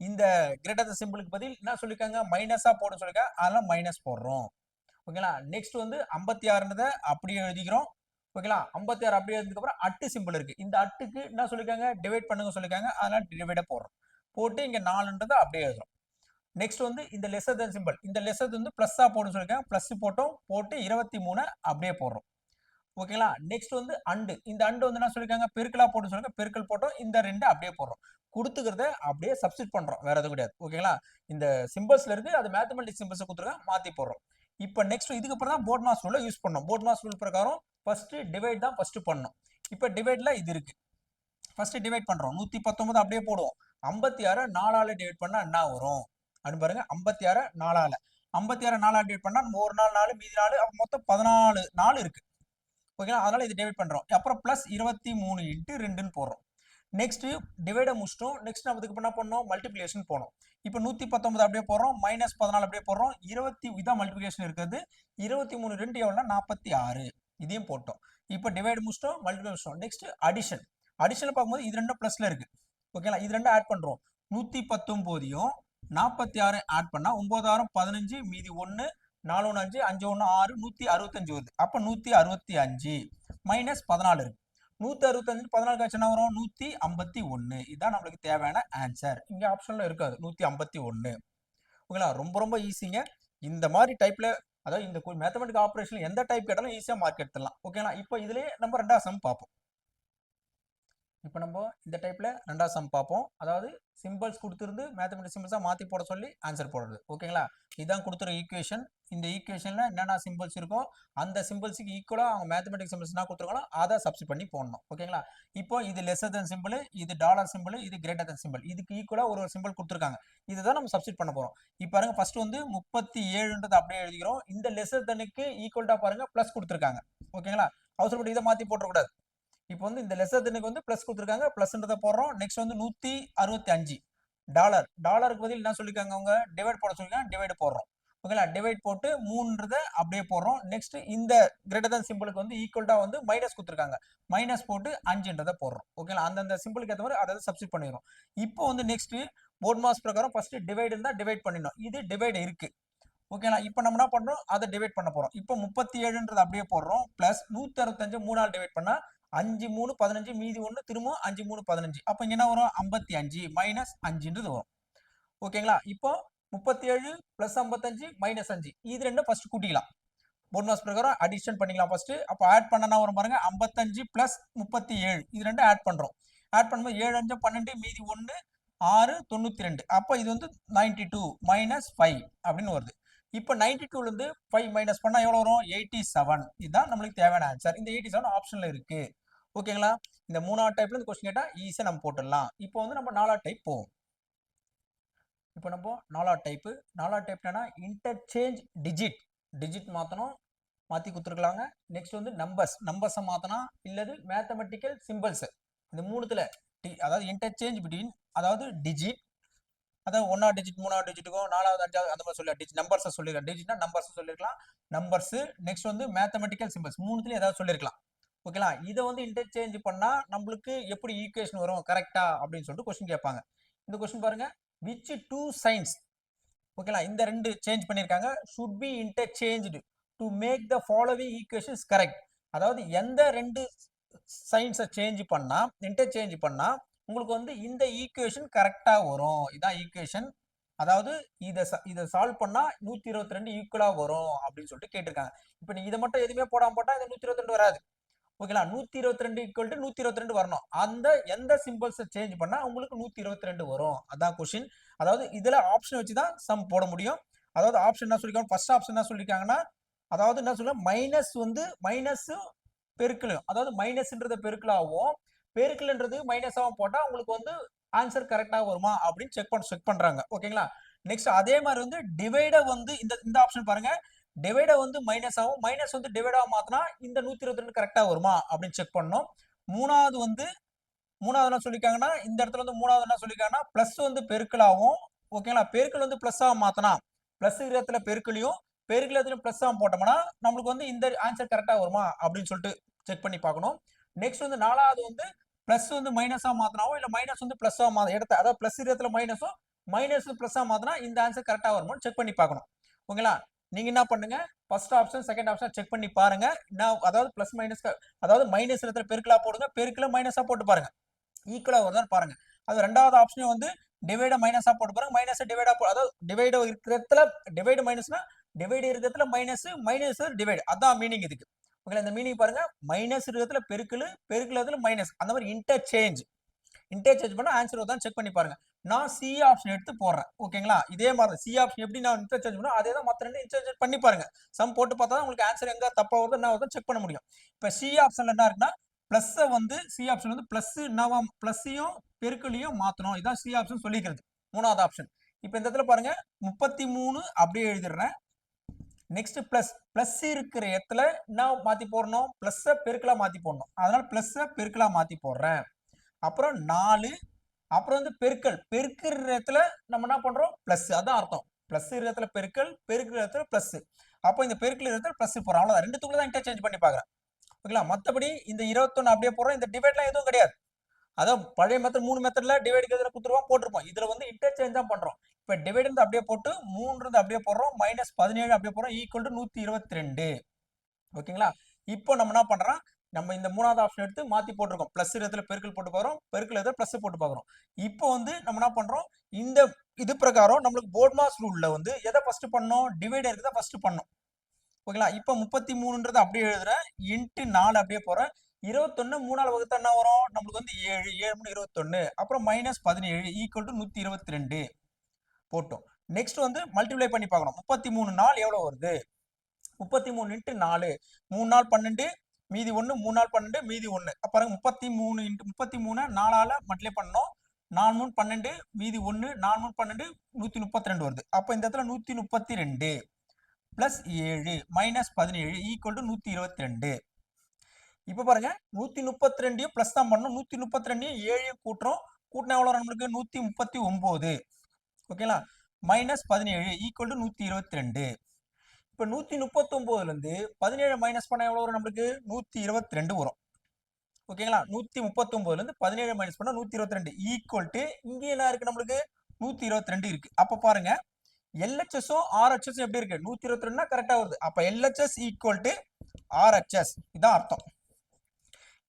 இந்த கிரேட்டர் தன் சிம்பிளுக்கு பதில் என்ன சொல்லிருக்காங்க, மைனஸா போட சொல்லிருக்காங்க, அதனால மைனஸ் போடுறோம். ஓகேங்களா. நெக்ஸ்ட் வந்து 56 அப்படியே எழுதிக்கிறோம். ஓகேங்களா. 56 அப்படியே எழுதுக்கு அப்புறம் அட்டு சிம்பிள் இருக்கு. இந்த அட்டுக்கு என்ன சொல்லிருக்காங்க, டிவைட் பண்ணுங்க சொல்லிருக்காங்க, அதனால டிவைட போடுறோம். போட்டு இங்க 4 அப்படியே எழுதுறோம். நெக்ஸ்ட் வந்து இந்த லெஸ்ஸர் தென் சிம்பிள், இந்த லெஸ்ஸர் வந்து பிளஸ்ஸா போட சொல்லிருக்காங்க, பிளஸ் போட்டோம், போட்டு 23 அப்படியே போடுறோம். ஓகேங்களா. நெக்ஸ்ட் வந்து அண்டு, இந்த அண்டு வந்து என்ன சொல்லிருக்காங்க, பெருக்கலா போட்டு சொல்லுங்க, பெருக்கல் போட்டோம், இந்த 2 அப்படியே போடுறோம். கொடுத்துக்கிறத அப்படியே சப்ஸ்டிட் பண்றோம், வேற எதுவும் கிடையாது. ஓகேங்களா. இந்த சிம்பிள்ஸ்ல இருக்கு, அது மேத்தமெட்டிக்ஸ் சிம்பிள்ஸ் கொடுத்துருக்காங்க, மாத்தி போடுறோம். இப்போ நெக்ஸ்ட் இதுக்கு அப்புறம் தான் போர்ட் மாஸ் ரூலை யூஸ் பண்ணோம். போர்ட் மாஸ் ரூல் பிரகாரம் ஃபர்ஸ்ட் டிவைட் தான் ஃபர்ஸ்ட் பண்ணணும். இப்போ டிவைட்ல இது இருக்கு, ஃபர்ஸ்ட் டிவைட் பண்றோம். 119 அப்படியே போடுவோம். 56 4ஆல டிவைட் பண்ணா என்ன வரும் அப்படின்னு பாருங்க. 56 4ஆல 4ஆல டிவைட் பண்ணா ஒரு நாள் 4, மீதி 4, அப்ப மொத்தம் 14 4 இருக்கு. ஓகேங்களா. அதனால இது டிவைட் பண்றோம். அப்புறம் பிளஸ் 23 இன்ட்டு 2ன்னு போடுறோம். நெக்ஸ்ட் டிவைட முடிச்சிட்டோம். நெக்ஸ்ட் நம்ம இதுக்கு என்ன பண்ணோம், மல்டிப்ளிகேஷன் போனோம். இப்போ 119 அப்படியே போடுறோம், மைனஸ் 14 அப்படியே போடுறோம். 20 இதான் மல்டிப்ளிகேஷன் இருக்குது. 23 2 எவ்வளோனா 46, இதையும் போட்டோம். இப்போ டிவைட் முடிச்சிட்டோம், மல்டிப்ளிகேஷன். Next addition. அடிஷன் பார்க்கும்போது இது ரெண்டும் பிளஸ்ல இருக்கு. ஓகேங்களா. இது ரெண்டும் ஆட் பண்றோம். 119யும் 46 ஆட் பண்ணா 9 6 15, மீதி 1, 4 1 5, 5 1 6, 165 வருது. அப்ப 165 மைனஸ் 14 இருக்கு. 165 14 கழிச்சு என்ன வரும், 151. இதுதான் நம்மளுக்கு தேவையான ஆன்சர். இங்க ஆப்ஷன்ல இருக்காது 151. ஓகேங்களா. ரொம்ப ரொம்ப ஈஸிங்க. இந்த மாதிரி டைப்ல, அதாவது இந்த மேத்தமெட்டிக் ஆபரேஷன் எந்த டைப் கேட்டாலும் ஈஸியா மார்க் எடுத்துடலாம். ஓகேங்களா. இப்போ இதுலயே நம்ம ரெண்டாவது சம் பார்ப்போம். இப்போ நம்ம இந்த டைப்ல ரெண்டாவது சம் பார்ப்போம். அதாவது சிம்பிள்ஸ் கொடுத்துருந்து மேத்தமெட்டிக்ஸ் சிம்பிள்ஸா மாத்தி போட சொல்லி ஆன்சர் போடுறது. ஓகேங்களா. இதான் கொடுத்துற ஈக்குவேஷன். இந்த ஈக்குவேஷன்ல என்னென்ன சிம்பிள்ஸ் இருக்கோ அந்த சிம்பிள்ஸுக்கு ஈக்குவலா அவங்க மேத்தமெட்டிக்ஸ் சிம்பிள்ஸ் என்ன கொடுத்துருக்காங்களோ அதை சப்ஸ்டிட் பண்ணி போடணும். ஓகேங்களா. இப்போ இது லெஸ்ஸர் தென் சிம்பிள், இது டாலர் சிம்பிள், இது கிரேட்டர் தென் சிம்பிள். இதுக்கு ஈக்குவலா ஒரு சிம்பிள் கொடுத்துருக்காங்க. இதுதான் நம்ம சப்ஸ்டிட் பண்ண போறோம். இப்போ பாருங்க, ஃபர்ஸ்ட் வந்து 37ன்றது அப்படியே எழுதிக்கிறோம். இந்த லெஸ்ஸர் தென்னுக்கு ஈக்குவல்டா பாருங்க பிளஸ் கொடுத்துருக்காங்க. ஓகேங்களா. அவசரப்பட்டு இதை மாத்தி போட்டக்கூடாது. இப்போ வந்து இந்த லெஸ்ஸர் தென்னுக்கு வந்து பிளஸ் கொடுத்துருக்காங்க, பிளஸ்ன்றதை போடுறோம். நெக்ஸ்ட் வந்து 165 டாலர், டாலருக்கு பதில் என்ன சொல்லிருக்காங்க, அவங்க டிவைட் போட சொல்லிருக்காங்க, டிவைட் போடுறோம். ஓகேங்களா. டிவைட் போட்டு 3ன்றதை அப்படியே போடுறோம். நெக்ஸ்ட் இந்த கிரேட்டர் தன் சிம்பிளுக்கு வந்து ஈக்குவல்டா வந்து மைனஸ் கொடுத்துருக்காங்க, மைனஸ் போட்டு 5ன்றதை போடுறோம். ஓகேங்களா. அந்தந்த சிம்பிளுக்கு ஏற்ற மாதிரி அதை சப்ஸ்டிட் பண்ணிடுறோம். இப்போ வந்து நெக்ஸ்ட் போர்ட் மாஸ் பிரகாரம் ஃபர்ஸ்ட் டிவைட் இருந்தா டிவைட் பண்ணிடணும். இது டிவைட் இருக்கு. ஓகேங்களா. இப்போ நம்ம என்ன பண்றோம், அதை டிவைட் பண்ண போறோம். இப்போ 37ன்றது அப்படியே போடுறோம். பிளஸ் 165 3ஆல் டிவைட் பண்ணா 5 3 15, மீதி 1, திரும்ப 5 3 15. அப்ப இங்க என்ன வரும், 55 மைனஸ் 5ன்றது வரும். ஓகேங்களா. இப்போ 37 பிளஸ் 55 மைனஸ் 5, இது ரெண்டும் ஃபர்ஸ்ட் கூட்டிக்கலாம். போர்ட் மாஸ் பிரகாரம் அடிஷன் பண்ணிக்கலாம் ஃபர்ஸ்ட். அப்போ ஆட் பண்ணனா வரும் பாருங்க, 55 பிளஸ் 37, இது ரெண்டும் ஆட் பண்றோம். ஆட் பண்ணும்போது 7 5 12, மீதி 1 6 92. அப்போ இது வந்து 92 மைனஸ் 5 அப்படின்னு வருது. இப்போ 92ல இருந்து 5 மைனஸ் பண்ணா எவ்வளவு வரும், 87. இதுதான் நம்மளுக்கு தேவையான ஆன்சர். இந்த 87 ஆப்ஷன்ல இருக்கு. ஓகேங்களா. இந்த 3ஆவது டைப்ல இருந்து கொஸ்டின் கேட்டா ஈஸியா நம்ம போட்டுடலாம். இப்போ வந்து நம்ம 4ஆவது டைப் போவோம். இப்போ நம்ம 4ஆவது டைப் என்னன்னா இன்டர்சேஞ்ச் டிஜிட். டிஜிட் மாத்தணும், மாத்தி கொடுத்துருக்கலாங்க. நெக்ஸ்ட் வந்து நம்பர்ஸை மாத்தனா, இல்லது மேத்தமெட்டிக்கல் சிம்பிள்ஸ். இந்த மூணுத்துல அதாவது இன்டர்சேஞ்ச் பிட்வீன், அதாவது டிஜிட், அதாவது 1ஆவது டிஜிட் 3ஆவது டிஜிட்டுக்கும் 4வது 5வது அந்த மாதிரி சொல்லி நம்பர்ஸை சொல்லிருக்கலாம். டிஜிட்னா நம்பர்ஸ் சொல்லிருக்கலாம், நம்பர்ஸ். நெக்ஸ்ட் வந்து மேத்தமெட்டிக்கல் சிம்பிள்ஸ், மூணுத்துல ஏதாவது சொல்லிருக்கலாம். ஓகேங்களா. இதை வந்து இன்டர்சேஞ்ச் பண்ணா நம்மளுக்கு எப்படி ஈக்குவேஷன் வரும் கரெக்டா அப்படின்னு சொல்லிட்டு கொஸ்டின் கேட்பாங்க. இந்த கொஸ்டின் பாருங்க, which two signs, ஓகேங்களா, இந்த ரெண்டு சேஞ்ச் பண்ணிருக்காங்க, should be interchanged to make the following equations correct. அதாவது எந்த ரெண்டு சைன்ஸை சேஞ்ச் பண்ணா, இன்டர்சேஞ்ச் பண்ணா உங்களுக்கு வந்து இந்த ஈக்குவேஷன் கரெக்டா வரும். இதான் ஈக்குவேஷன். அதாவது இதை சால்வ் பண்ணா 122 ஈக்குவலா வரும் அப்படின்னு சொல்லிட்டு கேட்டிருக்காங்க. இப்போ நீங்க இதை மட்டும் எதுவுமே போடாம போட்டா இந்த 122 வராது. ஓகேங்களா. 122 ஈக்குவல் டு 122 வரணும். அந்த எந்த சிம்பிள்ஸ் சேஞ்ச் பண்ணா உங்களுக்கு 122 வரும். அதான் கொஸ்டின். அதாவது இதுல ஆப்ஷன் வச்சு தான் சம் போட முடியும். அதாவது ஆப்ஷன் என்ன சொல்லிருக்காங்க, ஃபர்ஸ்ட் ஆப்ஷன் என்ன சொல்லிருக்காங்கன்னா, அதாவது என்ன சொல்ல, மைனஸ் வந்து மைனஸ் பெருக்கலும், அதாவது மைனஸ்ன்றத பெருக்கலாவும் பெருக்கல்ன்றது மைனஸாவும் போட்டா உங்களுக்கு வந்து ஆன்சர் கரெக்டா வருமா அப்படின்னு செக் பண்றாங்க. ஓகேங்களா. நெக்ஸ்ட் அதே மாதிரி வந்து டிவைட வந்து இந்த ஆப்ஷன் பாருங்க, டிவைட வந்து மைனஸ் ஆகும், மைனஸ் வந்து டிவைடா மாத்தினா இந்த 122 கரெக்டா வருமா அப்படின்னு செக் பண்ணோம். மூணாவது என்ன சொல்லிருக்காங்கன்னா, இந்த இடத்துல வந்து மூணாவது என்ன சொல்லிருக்காங்கன்னா, பிளஸ் வந்து பெருக்கலாவும், ஓகேங்களா, பெருக்கல் வந்து பிளஸ் ஆக மாத்தினா, பிளஸ் இடத்துல பெருக்கலையும் பெருக்கலத்திலும் பிளஸ் ஆக போட்டோம்னா நம்மளுக்கு வந்து இந்த ஆன்சர் கரெக்டா வருமா அப்படின்னு சொல்லிட்டு செக் பண்ணி பார்க்கணும். நெக்ஸ்ட் வந்து நாலாவது வந்து பிளஸ் வந்து மைனஸா மாத்தினாவோ இல்ல மைனஸ் வந்து பிளஸ் ஆக மாத்த இடத்த, அதாவது பிளஸ் இடத்துல மைனஸும் மைனஸ் பிளஸ்ஸா மாத்தினா இந்த ஆன்சர் கரெக்டா வருமான்னு செக் பண்ணி பார்க்கணும். ஓகேங்களா? நீங்க என்ன பண்ணுங்க, first option second option check பண்ணி பாருங்க. நான் அதாவது பிளஸ் மைனஸ், அதாவது மைனஸ் இடத்துல பெருக்கலா போடுங்க, பெருக்கல மைனஸா போட்டு பாருங்க, ஈக்குவலா வருதான்னு பாருங்க. அது ரெண்டாவது ஆப்ஷன் வந்து டிவைட மைனஸா போட்டு பாருங்க, மைனஸ் டிவைடா அதாவது டிவைட இருக்கிறதுல டிவைடு மைனஸ்னா டிவைடு இருக்கிறதுல மைனஸ், மைனஸ் டிவைடு, அதான் மீனிங் இதுக்கு. ஓகேங்களா? இந்த மீனிங் பாருங்க, மைனஸ் இருக்கிறதுல பெருக்கல், பெருக்கலத்துல மைனஸ், அந்த மாதிரி இன்டர்சேஞ்ச் பண்ண ஆன்சர் தான் செக் பண்ணி பாருங்க. நான் சி ஆப்ஷன் எடுத்து போடுறேன். ஓகேங்களா? இதே மாதிரி சி ஆப்ஷன் எப்படி நான் இன்டர்சேஞ்ச் பண்ணோம் அதே தான் மற்ற ரெண்டு இன்டர்சேஞ்ச் பண்ணி பாருங்க. சம் போட்டு பார்த்தா தான் உங்களுக்கு ஆன்சர் எங்க தப்பா வருது என்ன வருது செக் பண்ண முடியும். இப்போ சி ஆப்ஷன்ல என்ன இருக்குன்னா பிளஸ் வந்து சி ஆப்ஷன் வந்து பிளஸ் என்னவாம், பிளஸ்ஸையும் பெருக்கலையும் மாத்தணும். இதான் சி ஆப்ஷன் சொல்லிக்கிறது. மூணாவது ஆப்ஷன். இப்போ இந்த இடத்துல பாருங்க 33 அப்படியே எழுதிடுறேன். நெக்ஸ்ட் பிளஸ் இருக்கிற இடத்துல என்ன மாத்தி போடணும், பிளஸ் பெருக்கலா மாத்தி போடணும். அதனால பிளஸ் பெருக்கலா மாத்தி போடுறேன். அப்புறம் 4, அப்புறம் வந்து பெருக்கிற இடத்துல நம்ம என்ன பண்றோம், பிளஸ், அதான் அர்த்தம். பிளஸ் இடத்துல பெருக்கிற இடத்துல பிளஸ். அப்போ இந்த பெருக்கிற இடத்துல பிளஸ் போறோம். அவ்வளவுதான், ரெண்டுத்துக்குள்ள தான் இன்டர்சேஞ்ச் பண்ணி பாக்குறேன். ஓகேங்களா? மத்தபடி இந்த 21 அப்படியே போறோம், இந்த டிவைட்லாம் எதுவும் கிடையாது. அதான் பழைய மெத்தட் 3 மெத்தட்ல டிவைட் கொடுத்துருவோம் போட்டிருப்போம். இதுல வந்து இன்டர்சேஞ்ச் தான் பண்றோம். இப்ப டிவைட் இருந்து அப்படியே போட்டு 3 இருந்து அப்படியே போடுறோம், -17 அப்படியே போறோம், ஈக்குவல் டு 122. ஓகேங்களா? இப்போ நம்ம என்ன பண்றோம், நம்ம இந்த மூணாவது ஆப்ஷன் எடுத்து மாத்தி போட்டிருக்கோம். பிளஸ் இடத்துல பெருக்கல் போட்டு போறோம், பெருக்கல் இடத்துல பிளஸ் போட்டு பாக்குறோம். இப்போ வந்து நம்ம என்ன பண்றோம், இந்த இது பிரகாரம் நம்மளுக்கு போர்ட்மாஸ் ரூல்ல வந்து எதை ஃபர்ஸ்ட் பண்ணோம், டிவைடர் தான் ஃபர்ஸ்ட் பண்ணோம். ஓகேங்களா? இப்போ 33ன்றது அப்படியே எழுதுறேன், இன்ட்டு 4 அப்படியே போறேன். 21 3ஆல் வகுத்தா என்ன வரும், நம்மளுக்கு வந்து 7, 7 3 21, அப்புறம் -17 ஈக்குவல் டு 122 போட்டோம். நெக்ஸ்ட் வந்து மல்டிப்ளை பண்ணி பார்க்கணும். 33 நாள் எவ்வளவு வருது, 33 இன்ட்டு 4, 3 நாள் 12, மீதி 1, 3 நாள் 12, மீதி 1. பாருங்க 33 இன்ட்டு 33 4ஆல மல்டிப்ளை பண்ணோம், 4 3 12, மீதி 1, 4 3 12, 132 வருது. அப்ப இந்த இடத்துல 132 பிளஸ் 7 -17 ஈக்குவல் டு 122. இப்ப பாருங்க 132 பிளஸ் தான் பண்ணணும், 132 7 கூட்டுறோம், கூட்டினா எவ்வளவு நம்மளுக்கு 139. ஓகேங்களா? -17 ஈக்குவல் டு 122. இப்ப 139ல இருந்து 17 மைனஸ் பண்ணா எவ்வளவு வரும், நம்மளுக்கு 122 வரும். ஓகேங்களா? 139ல இருந்து 17 மைனஸ் பண்ணா 122 ஈக்குவல் டு இங்க என்ன இருக்கு, நம்மளுக்கு 122 இருக்கு. அப்ப பாருங்க எல்ஹெச்எஸும் ஆர்ஹெச்எஸும் எப்படி இருக்கு, 122 கரெக்டா வருது. அப்ப எல்ஹெச்எஸ் ஈக்குவல் டு ஆர்ஹெச்எஸ், இதான் அர்த்தம்.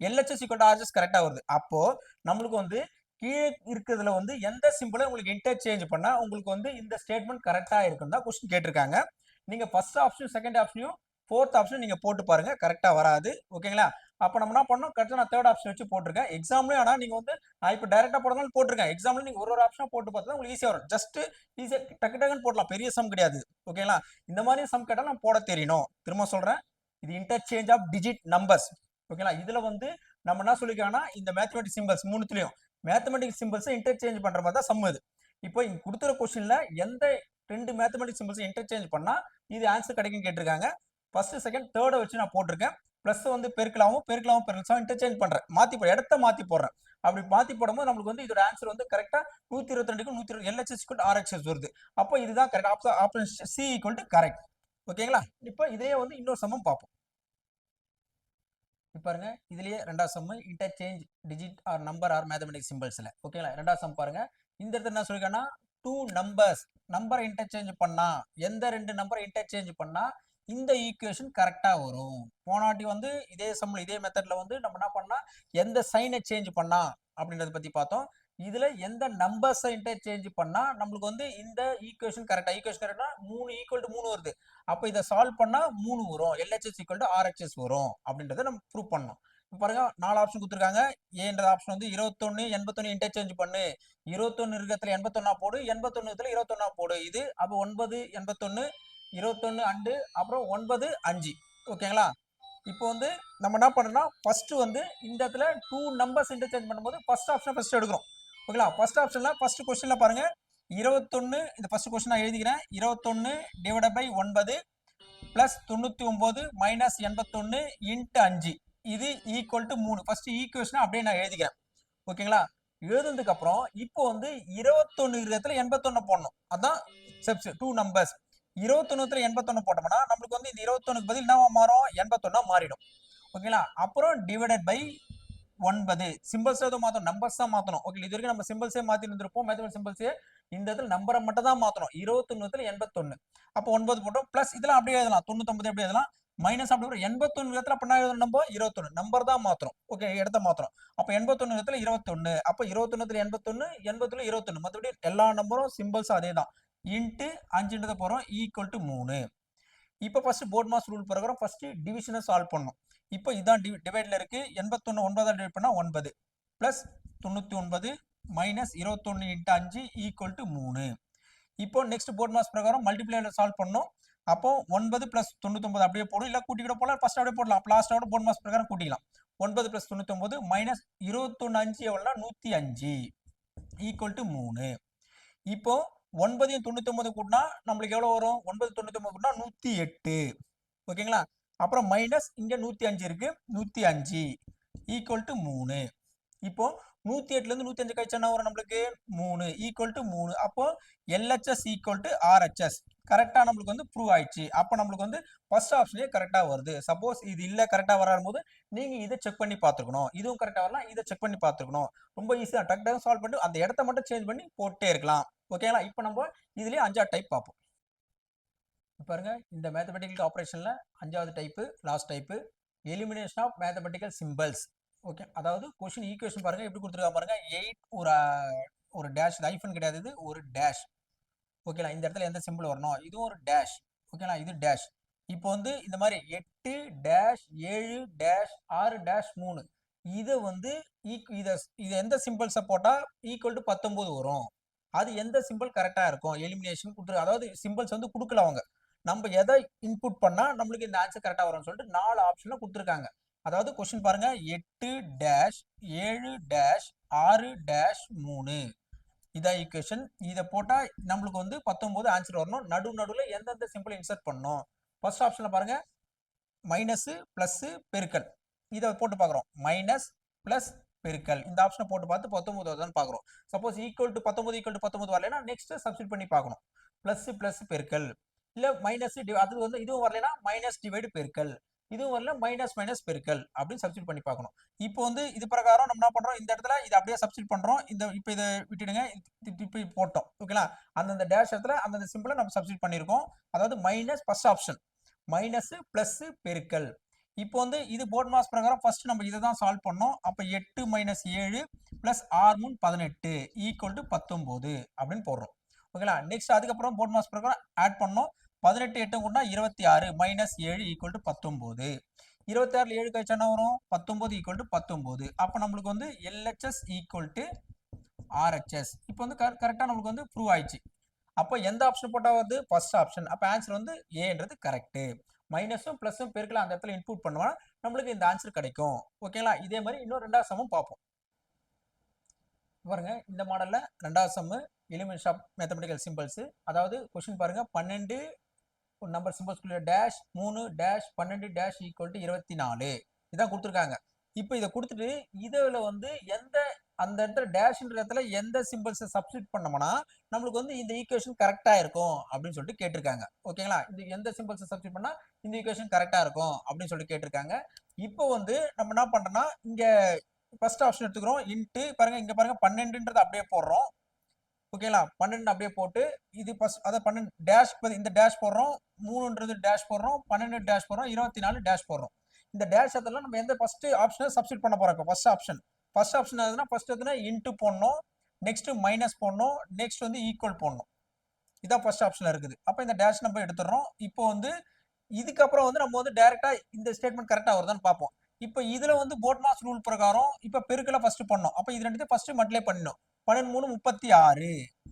எல்ஹெச்எஸ் ஈக்குவல் டு ஆர்ஹெச்எஸ் கரெக்டா வருது. அப்போ நம்மளுக்கு வந்து கீழே இருக்கிறதுல வந்து எந்த சிம்பிளை உங்களுக்கு இன்டர்சேஞ்ச் பண்ணா உங்களுக்கு வந்து இந்த ஸ்டேட்மெண்ட் கரெக்டா இருக்குன்னு தான் கொஸ்டின் கேட்டிருக்காங்க. நீங்க ஃபர்ஸ்ட் ஆப்ஷன் செகண்ட் ஆப்ஷனையும் ஃபோர்த் ஆப்ஷன் நீங்க போட்டு பாருங்க, கரெக்டா வராது. ஓகேங்களா? அப்ப நம்ம என்ன பண்ணோம், கரெக்டா நான் தேர்ட் ஆப்ஷன் வச்சு போட்டிருக்கேன். எக்ஸாம்லயும் ஆனா நீங்க வந்து நான் இப்ப டைரக்டா போடணும் போட்டிருக்கேன். எக்ஸாம்ல நீங்க ஒரு ஆப்ஷனா போட்டு பார்த்தா உங்களுக்கு ஈஸியா வரும். ஜஸ்ட் ஈஸியா டக்கு டக்குன்னு போடலாம், பெரிய சம் கிடையாது. ஓகேங்களா? இந்த மாதிரி சம் கேட்டா நான் போட தெரியணும். திரும்ப சொல்றேன், இது இன்டர்சேஞ்ச் ஆஃப் டிஜிட் நம்பர்ஸ். ஓகேங்களா? இதுல வந்து நம்ம என்ன சொல்லிருக்காங்கன்னா இந்த மேத்தமெட்டிக்ஸ் சிம்பிள்ஸ் மூணுத்துலயும் மேத்தமெட்டிக்ஸ் சிம்பிள்ஸ் இன்டர்சேஞ்ச் பண்ற மாதிரி தான் சம் இது. இப்போ இங்க கொடுத்துற கொஸ்டின்ல எந்த 2 மேத்தமெட்டிக்ஸ் சிம்பிள்ஸ் இன்டர்சேஞ்ச் பண்ணா இது ஆன்சர் கிடைக்கும் கேட்டிருக்காங்க. ஃபர்ஸ்ட் செகண்ட் தேர்டை வச்சு நான் போட்டிருக்கேன். பிளஸ் வந்து பெருக்கலாவும் இன்டர்சேஞ்ச் பண்றேன், மாத்தி இடத்த மாத்தி போடுறேன். அப்படி மாத்தி போடும்போது நம்மளுக்கு வந்து இதோட ஆன்சர் வந்து கரெக்டா 122க்கு 120 எல்ஹெச்எஸ் ஆர்ஹெச்எஸ் வருது. அப்போ இதுதான் correct option C equal to correct. ஓகேங்களா? இப்போ இதே வந்து இன்னொரு சமம் பார்ப்போம். இப்போ பாருங்க இதுலயே ரெண்டாவது sum interchange digit or number or mathematics சிம்பிள்ஸ்ல. ஓகேங்களா? ரெண்டாவது சம் பாருங்க. இந்த இடத்துல என்ன சொல்லிருக்கேன்னா 2 நம்பரை இன்டர்சேஞ்ச் பண்ணா, எந்த 2 நம்பரை இன்டர்சேஞ்ச் பண்ணா இந்த ஈக்குவேஷன் கரெக்டா வரும். போனாட்டி வந்து இதே சம்ல இதே மெத்தட்ல வந்து நம்ம என்ன பண்ணா எந்த சைனை சேஞ்ச் பண்ணா அப்படின்றத பத்தி பார்த்தோம். இதுல எந்த நம்பர்ஸை இன்டர்சேஞ்ச் பண்ணா நம்மளுக்கு வந்து இந்த ஈக்குவேஷன் கரெக்டா 3 ஈக்குவல் டு 3 வருது. அப்ப இதை சால்வ் பண்ணா 3 வரும், எல்ஹெச்எஸ் ஈக்குவல் டு ஆர்ஹெச்எஸ் வரும் அப்படின்றத நம்ம ப்ரூவ் பண்ணோம். பாருங்க 4 ஆப்ஷன் கொடுத்துருக்காங்க. ஏன்ற ஆப்ஷன் வந்து 21 81 இன்டர்சேஞ்ச் பண்ணு, 21 இருக்கிறதுல 81 போடு, 81 இருக்கிறதுல 21 போடு. இது அப்ப 9 81 21 அண்டு அப்புறம் 9 5. ஓகேங்களா? இப்போ வந்து நம்ம என்ன பண்ணோம்னா ஃபர்ஸ்ட் வந்து இந்த இடத்துல 2 நம்பர்ஸ் இன்டர்சேஞ்ச் பண்ணும்போது ஃபர்ஸ்ட் ஆப்ஷன் ஃபர்ஸ்ட் எடுக்கிறோம். ஓகேங்களா? ஃபர்ஸ்ட் ஆப்ஷன்ல ஃபர்ஸ்ட் क्वेश्चनல பாருங்க 21, இந்த ஃபர்ஸ்ட் क्वेश्चन நான் எழுதிக்கிறேன். 21 divided by 9 plus 99 minus 81 into 5 இது ஈக்குவல் டு 3. ஃபர்ஸ்ட் ஈக்குவேஷனை அப்படியே நான் எழுதிக்கிறேன். ஓகேங்களா? எழுதுனதுக்கு அப்புறம் இப்போ வந்து 21 இடத்துல 81 போடணும். அதான் ஸ்டெப்ஸ் 2 நம்பர்ஸ். 21 81 போட்டோம்னா நம்மளுக்கு வந்து இந்த 21க்கு பதில் என்னவா மாறும், 81 மாறிடும். ஓகேங்களா? அப்புறம் டிவைடட் பை 9 சிம்பிள்ஸ் எதுவும் மாத்தணும், நம்பர்ஸ் தான் மாத்தணும். ஓகே, இது வரைக்கும் நம்ம சிம்பிள்ஸே மாத்தி இருந்திருப்போம், மேத்தமெட்டிக்ஸ் சிம்பிள்ஸே. இந்த இடத்துல நம்பரை மட்டும் தான் மாத்தணும். 21 81. அப்போ 9 போட்டோம், பிளஸ் இதெல்லாம் அப்படியே எழுதலாம், 99 எப்படி எழுதலாம், மைனஸ் அப்படி வரும். 81 இடத்துல அப்ப என்ன எழுதணும், நம்ம 21 நம்பர் தான் மாத்துறோம். ஓகே, இடத்த மாத்துறோம். அப்ப 81 இடத்துல 21, அப்ப 21 81, 81 21, மற்றபடி எல்லா நம்பரும் சிம்பிள்ஸ் அதே தான். இன்ட்டு 5 போறோம், ஈக்குவல் டு 3. இப்போ ஃபர்ஸ்ட் போர்ட் மாஸ் ரூல் பிரகாரம் ஃபர்ஸ்ட் டிவிஷனை சால்வ் பண்ணணும். இப்போ இதான் டிவைட்ல இருக்கு. 81 9 டிவைட் பண்ணா 9 plus 99 minus 21 into 5 equal to 3. இப்போ நெக்ஸ்ட் போர்ட் மாஸ் பிரகாரம் மல்டிப்ளைல சால்வ் பண்ணோம். அப்போ 9 பிளஸ் 99 அப்படியே போடும், இல்ல கூட்டி கூட போடலாம், ஃபர்ஸ்ட் அப்படியே போடலாம். லாஸ்டோட போர்ட் மாஸ் பிரகாரம் கூட்டிக்கலாம். 9 பிளஸ் 99 மைனஸ் 21 5 எவ்வளோனா 105 ஈக்குவல் டு 3. இப்போ 9 99 கூட்டினா நம்மளுக்கு எவ்வளவு வரும், 9 99 கூட்டினா 108. ஓகேங்களா, அப்புறம் மைனஸ் இங்க 105 இருக்கு, 105 ஈக்குவல் டு 3. இப்போ 108ல இருந்து 105 கழிச்சா என்ன வரும் நம்மளுக்கு, 3 ஈக்குவல் டு 3. அப்போ எல்ஹெச்எஸ் ஈக்குவல் டு ஆர்ஹெச்எஸ் கரெக்டா நம்மளுக்கு வந்து ப்ரூவ் ஆயிடுச்சு. அப்போ நம்மளுக்கு வந்து ஃபர்ஸ்ட் ஆப்ஷனே கரெக்டா வருது. சப்போஸ் இது இல்ல கரெக்டா வரும்போது நீங்க இதை செக் பண்ணி பார்த்துக்கணும், இதுவும் கரெக்டா வரலாம், இதை செக் பண்ணி பார்த்துக்கணும். ரொம்ப ஈஸியா டக்கு சால்வ் பண்ணி அந்த இடத்த மட்டும் சேஞ்ச் பண்ணி போட்டே இருக்கலாம். ஓகேங்களா, இப்போ நம்ம இதுலயே 5 டைப் பார்ப்போம். பாருங்க, இந்த மேத்தமெட்டிக்கல் ஆபரேஷன்ல 5வது type, last type, elimination of mathematical symbols. Okay, அதாவது क्वेश्चन ஈக்குவேஷன் பாருங்க எப்படி கொடுத்துருக்காங்க பாருங்க. 8 ஒரு டேஷ், ஐஃபன் கிடையாது, இது ஒரு டேஷ். ஓகேங்களா, இந்த இடத்துல எந்த சிம்பிள் வரணும், இது ஒரு டேஷ். ஓகேங்களா, இது டேஷ். இப்போ வந்து இந்த மாதிரி 8 டேஷ் 7 டேஷ் 6 டேஷ் 3 இதை வந்து இது எந்த சிம்பிள்ஸை போட்டா ஈக்குவல் டு 19 வரும், அது எந்த சிம்பிள் கரெக்டா இருக்கும், எலிமினேஷன் கொடுத்துரு. அதாவது சிம்பிள்ஸ் வந்து கொடுக்கல அவங்க, நம்ம எதை இன்புட் பண்ணா நம்மளுக்கு இந்த ஆன்சர் கரெக்டா வரும்னு சொல்லிட்டு 4 ஆப்ஷன்ல கொடுத்துருக்காங்க. அதாவது கொஸ்டின் பாருங்க, 8 டேஷ் 7 டேஷ் 6 டேஷ் 3 இதான் ஈக்குவேஷன். இதை போட்டா நம்மளுக்கு வந்து 19 ஆன்சர் வரணும். நடுவுல எந்தெந்த சிம்பிள் இன்சர்ட் பண்ணணும். ஃபர்ஸ்ட் ஆப்ஷன்ல பாருங்க, மைனஸ் பிளஸ் பெருக்கல், இதை போட்டு பார்க்குறோம். மைனஸ் பிளஸ் பெருக்கல், இந்த ஆப்ஷனை போட்டு பார்த்து 19 வருதான்னு பார்க்குறோம். Suppose equal to 19 equal to 19 வரலைன்னா நெக்ஸ்ட் சப்ஸ்டிட் பண்ணி பார்க்கணும். பிளஸ் பிளஸ் பெருக்கல், இல்ல மைனஸ் அது வந்து இதுவும் வரலைன்னா மைனஸ் டிவைடு பெருக்கல், இதுவும் வரல மைனஸ் மைனஸ் பெருக்கல் அப்படின்னு சப்ஸ்டிட் பண்ணி பார்க்கணும். இப்போ வந்து இது பிரகாரம் நம்ம என்ன பண்றோம், இந்த இடத்துல இதை அப்படியே சப்ஸ்டிட் பண்றோம். இந்த இப்போ இதை விட்டுடுங்க, இப்போ போட்டோம். ஓகேங்களா, அந்தந்த டேஷ் இடத்துல அந்தந்த சிம்பிளை நம்ம சப்ஸ்டிட் பண்ணியிருக்கோம். அதாவது minus first option, minus plus பெருக்கல். இப்போ வந்து இது போர்ட் மாஸ் பிரகாரம் ஃபர்ஸ்ட் நம்ம இதை தான் சால்வ் பண்ணோம். அப்போ 8 மைனஸ் 7 பிளஸ் 6 3 18 ஈக்குவல் டு 19 அப்படின்னு போடுறோம். ஓகேங்களா, நெக்ஸ்ட் அதுக்கப்புறம் போர்ட் மாஸ் பிரகாரம் ஆட் பண்ணோம். 18 8 கூட்டினா 26 மைனஸ் 7 ஈக்குவல் டு 19. 26 7 கழிச்சா என்ன வரும், 19 ஈக்குவல் டு 19. அப்போ நம்மளுக்கு வந்து எல்ஹெச்எஸ் ஈக்குவல் டு ஆர்ஹெச்எஸ் இப்போ வந்து கரெக்டாக நம்மளுக்கு வந்து ப்ரூவ் ஆயிடுச்சு. அப்போ எந்த ஆப்ஷன் போட்டால் வந்து ஃபர்ஸ்ட் ஆப்ஷன், அப்போ ஆன்சர் வந்து ஏன்றது கரெக்டு. மைனஸும் பிளஸும் பெருக்கலாம் அந்த இடத்துல இன்புட் பண்ணுவா நம்மளுக்கு இந்த ஆன்சர் கிடைக்கும். ஓகேங்களா, இதே மாதிரி இன்னும் 2வது சம்மும் பார்ப்போம். பாருங்க, இந்த மாடல்ல 2வது sum elements of mathematical symbols. அதாவது கொஸ்டின் பாருங்க, 12 நம்பர் சிம்பிள்ஸ்குள்ள dash 3 dash 12 dash equal to 24 இதான் கொடுத்துருக்காங்க. இப்போ இதை கொடுத்துட்டு இதுல வந்து அந்த இடத்துல டேஷ்ன்ற இடத்துல எந்த சிம்பிள்ஸை சப்ஸ்டிட் பண்ணோம்னா நம்மளுக்கு வந்து இந்த ஈக்குவேஷன் கரெக்டா இருக்கும் அப்படின்னு சொல்லிட்டு கேட்டிருக்காங்க. ஓகேங்களா, இந்த எந்த சிம்பிள்ஸை சப்ஸ்டிட் பண்ணா இந்த ஈக்குவேஷன் கரெக்டா இருக்கும் அப்படின்னு சொல்லிட்டு கேட்டிருக்காங்க. இப்போ வந்து நம்ம என்ன பண்றோம்னா இங்க ஃபர்ஸ்ட் ஆப்ஷன் எடுத்துக்கிறோம். இன்ட்டு பாருங்க, இங்க பாருங்க 12ன்றது அப்படியே போடுறோம். ஓகேங்களா, 12 அப்படியே போட்டு இது ஃபர்ஸ்ட் அதை 12 டேஷ், இந்த டேஷ் போடுறோம், 3ன்றது டேஷ் போடுறோம், 12 டேஷ் போடுறோம், 24 டேஷ் போடுறோம். இந்த டேஷ் அதெல்லாம் நம்ம எந்த ஃபர்ஸ்ட் ஆப்ஷனை சப்ஸ்டிட் பண்ண போறோம். ஃபர்ஸ்ட் ஆப்ஷன் எதுனா ஃபர்ஸ்ட் எதுனா இன்ட்டு போடணும், நெக்ஸ்ட் மைனஸ் போடணும், நெக்ஸ்ட் வந்து ஈக்குவல் போடணும். இதான் ஃபர்ஸ்ட் ஆப்ஷன்ல இருக்குது. அப்போ இந்த டேஷ் நம்ம எடுத்துடுறோம். இப்போ வந்து இதுக்கப்புறம் வந்து நம்ம வந்து டைரக்டா இந்த ஸ்டேட்மெண்ட் கரெக்டா வருதான்னு பார்ப்போம். இப்போ இதுல வந்து போர்ட் மாஸ் ரூல் பிரகாரம் இப்போ பெருக்கல ஃபர்ஸ்ட் பண்ணோம். அப்போ இது ரெண்டுத்தையும் ஃபர்ஸ்ட் மல்டிப்ளை பண்ணணும். 12 3 36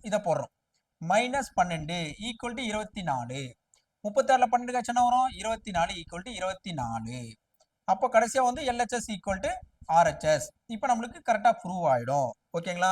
இதை போடுறோம். Minus 12 equal to 24. 36ல 12 கழிச்சா என்ன வரும், 24 ஈக்குவல் டு 24. அப்போ கடைசியா வந்து எல்ஹெச்எஸ் ஈக்குவல் டு ஆர்ஹெச்எஸ். இப்போ நம்மளுக்கு கரெக்டா ப்ரூவ் ஆயிடும். ஓகேங்களா,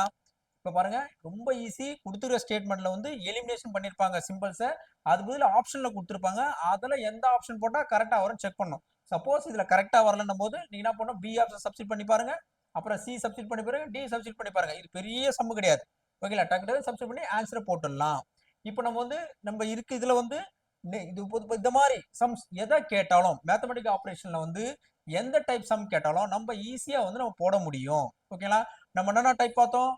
இப்போ பாருங்க ரொம்ப ஈஸி. கொடுத்துருக்க ஸ்டேட்மெண்ட்ல வந்து எலிமினேஷன் பண்ணிருப்பாங்க சிம்பிள்ஸை, அது பதில் ஆப்ஷன்ல கொடுத்துருப்பாங்க. அதுல எந்த ஆப்ஷன் போட்டா கரெக்டா வரும் செக் பண்ணணும். சப்போஸ் இதுல கரெக்டா வரலன்னும் போது நீங்க என்ன பண்ணணும், பி ஆப்ஷன் சப்ஸ்டிட் பண்ணி பாருங்க, அப்புறம் சி சப்ஸ்டிட் பண்ணி பாருங்க, டி சப்ஸ்டிட் பண்ணி பாருங்க. இது பெரிய சம்மு கிடையாது. ஓகேங்களா, டக்கு சப்ஸ்டிட் பண்ணி ஆன்சரை போட்டுடலாம். இப்போ நம்ம வந்து நம்ம இருக்கு இதுல வந்து இது இந்த மாதிரி சம்ஸ் எதை கேட்டாலும் மேத்தமெட்டிக்கல் ஆபரேஷன்ல வந்து எந்த டைப் சம் கேட்டாலும் நம்ம ஈஸியா வந்து நம்ம போட முடியும். ஓகேங்களா? நம்ம என்னென்ன டைப் பார்த்தோம்?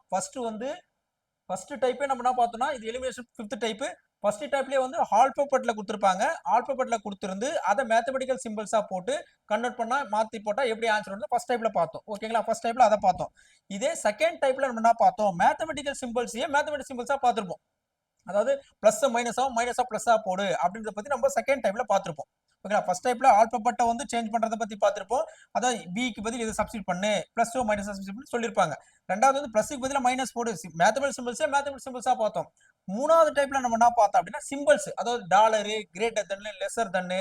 ஃபர்ஸ்ட் டைப்பே நம்ம என்ன பார்த்தோம்னா, இது எலிமினேஷன் 5th டைப். ஃபர்ஸ்ட் டைப்லயே வந்து ஆல்பபெட்ல குடுத்திருப்பாங்க. ஆல்பபெட்ல குடுத்திருந்து அத மேத்தமெட்டிக்கல் சிம்பல்ஸா போட்டு கன்வெர்ட் பண்ணா மாத்தி போட்டா எப்படி ஆன்சர் வருது ஃபர்ஸ்ட் டைப்ல பார்த்தோம். ஓகேங்களா? ஃபர்ஸ்ட் டைப்ல அத பார்த்தோம். இதே செகண்ட் டைப்ல நம்ம என்ன பார்த்தோம்? மேத்தமெட்டிக்கல் சிம்பல்ஸையே மேத்தமெட்டிக்கல் சிம்பல்ஸா பார்த்திருப்போம். அதாவது பிளஸ் மைனஸா மைனஸா பிளஸ்ஸா போடு அப்படின்றத பத்தி நம்ம செகண்ட் டைப்ல பார்த்திருப்போம். ஓகேங்களா? ஃபர்ஸ்ட் டைப்ல ஆல்பபெட்டை வந்து சேஞ்ச் பண்றத பத்தி பார்த்திருப்போம். அதாவது பிக்கு பதில் இதை சப்ஸ்டிட் பண்ணு, பிளஸ் மைனஸ் சப்ஸ்டிட் பண்ணி சொல்லியிருப்பாங்க. ரெண்டாவது வந்து பிளஸ்க்கு பதிலா மைனஸ் போடு, மேத்தமெட்டிக்கல் சிம்பிள்ஸா பார்த்தோம். மூணாவது டைப்ல நம்ம என்ன பார்த்தோம் அப்படின்னா சிம்பிள்ஸ், அதாவது dollar, greater than, lesser than,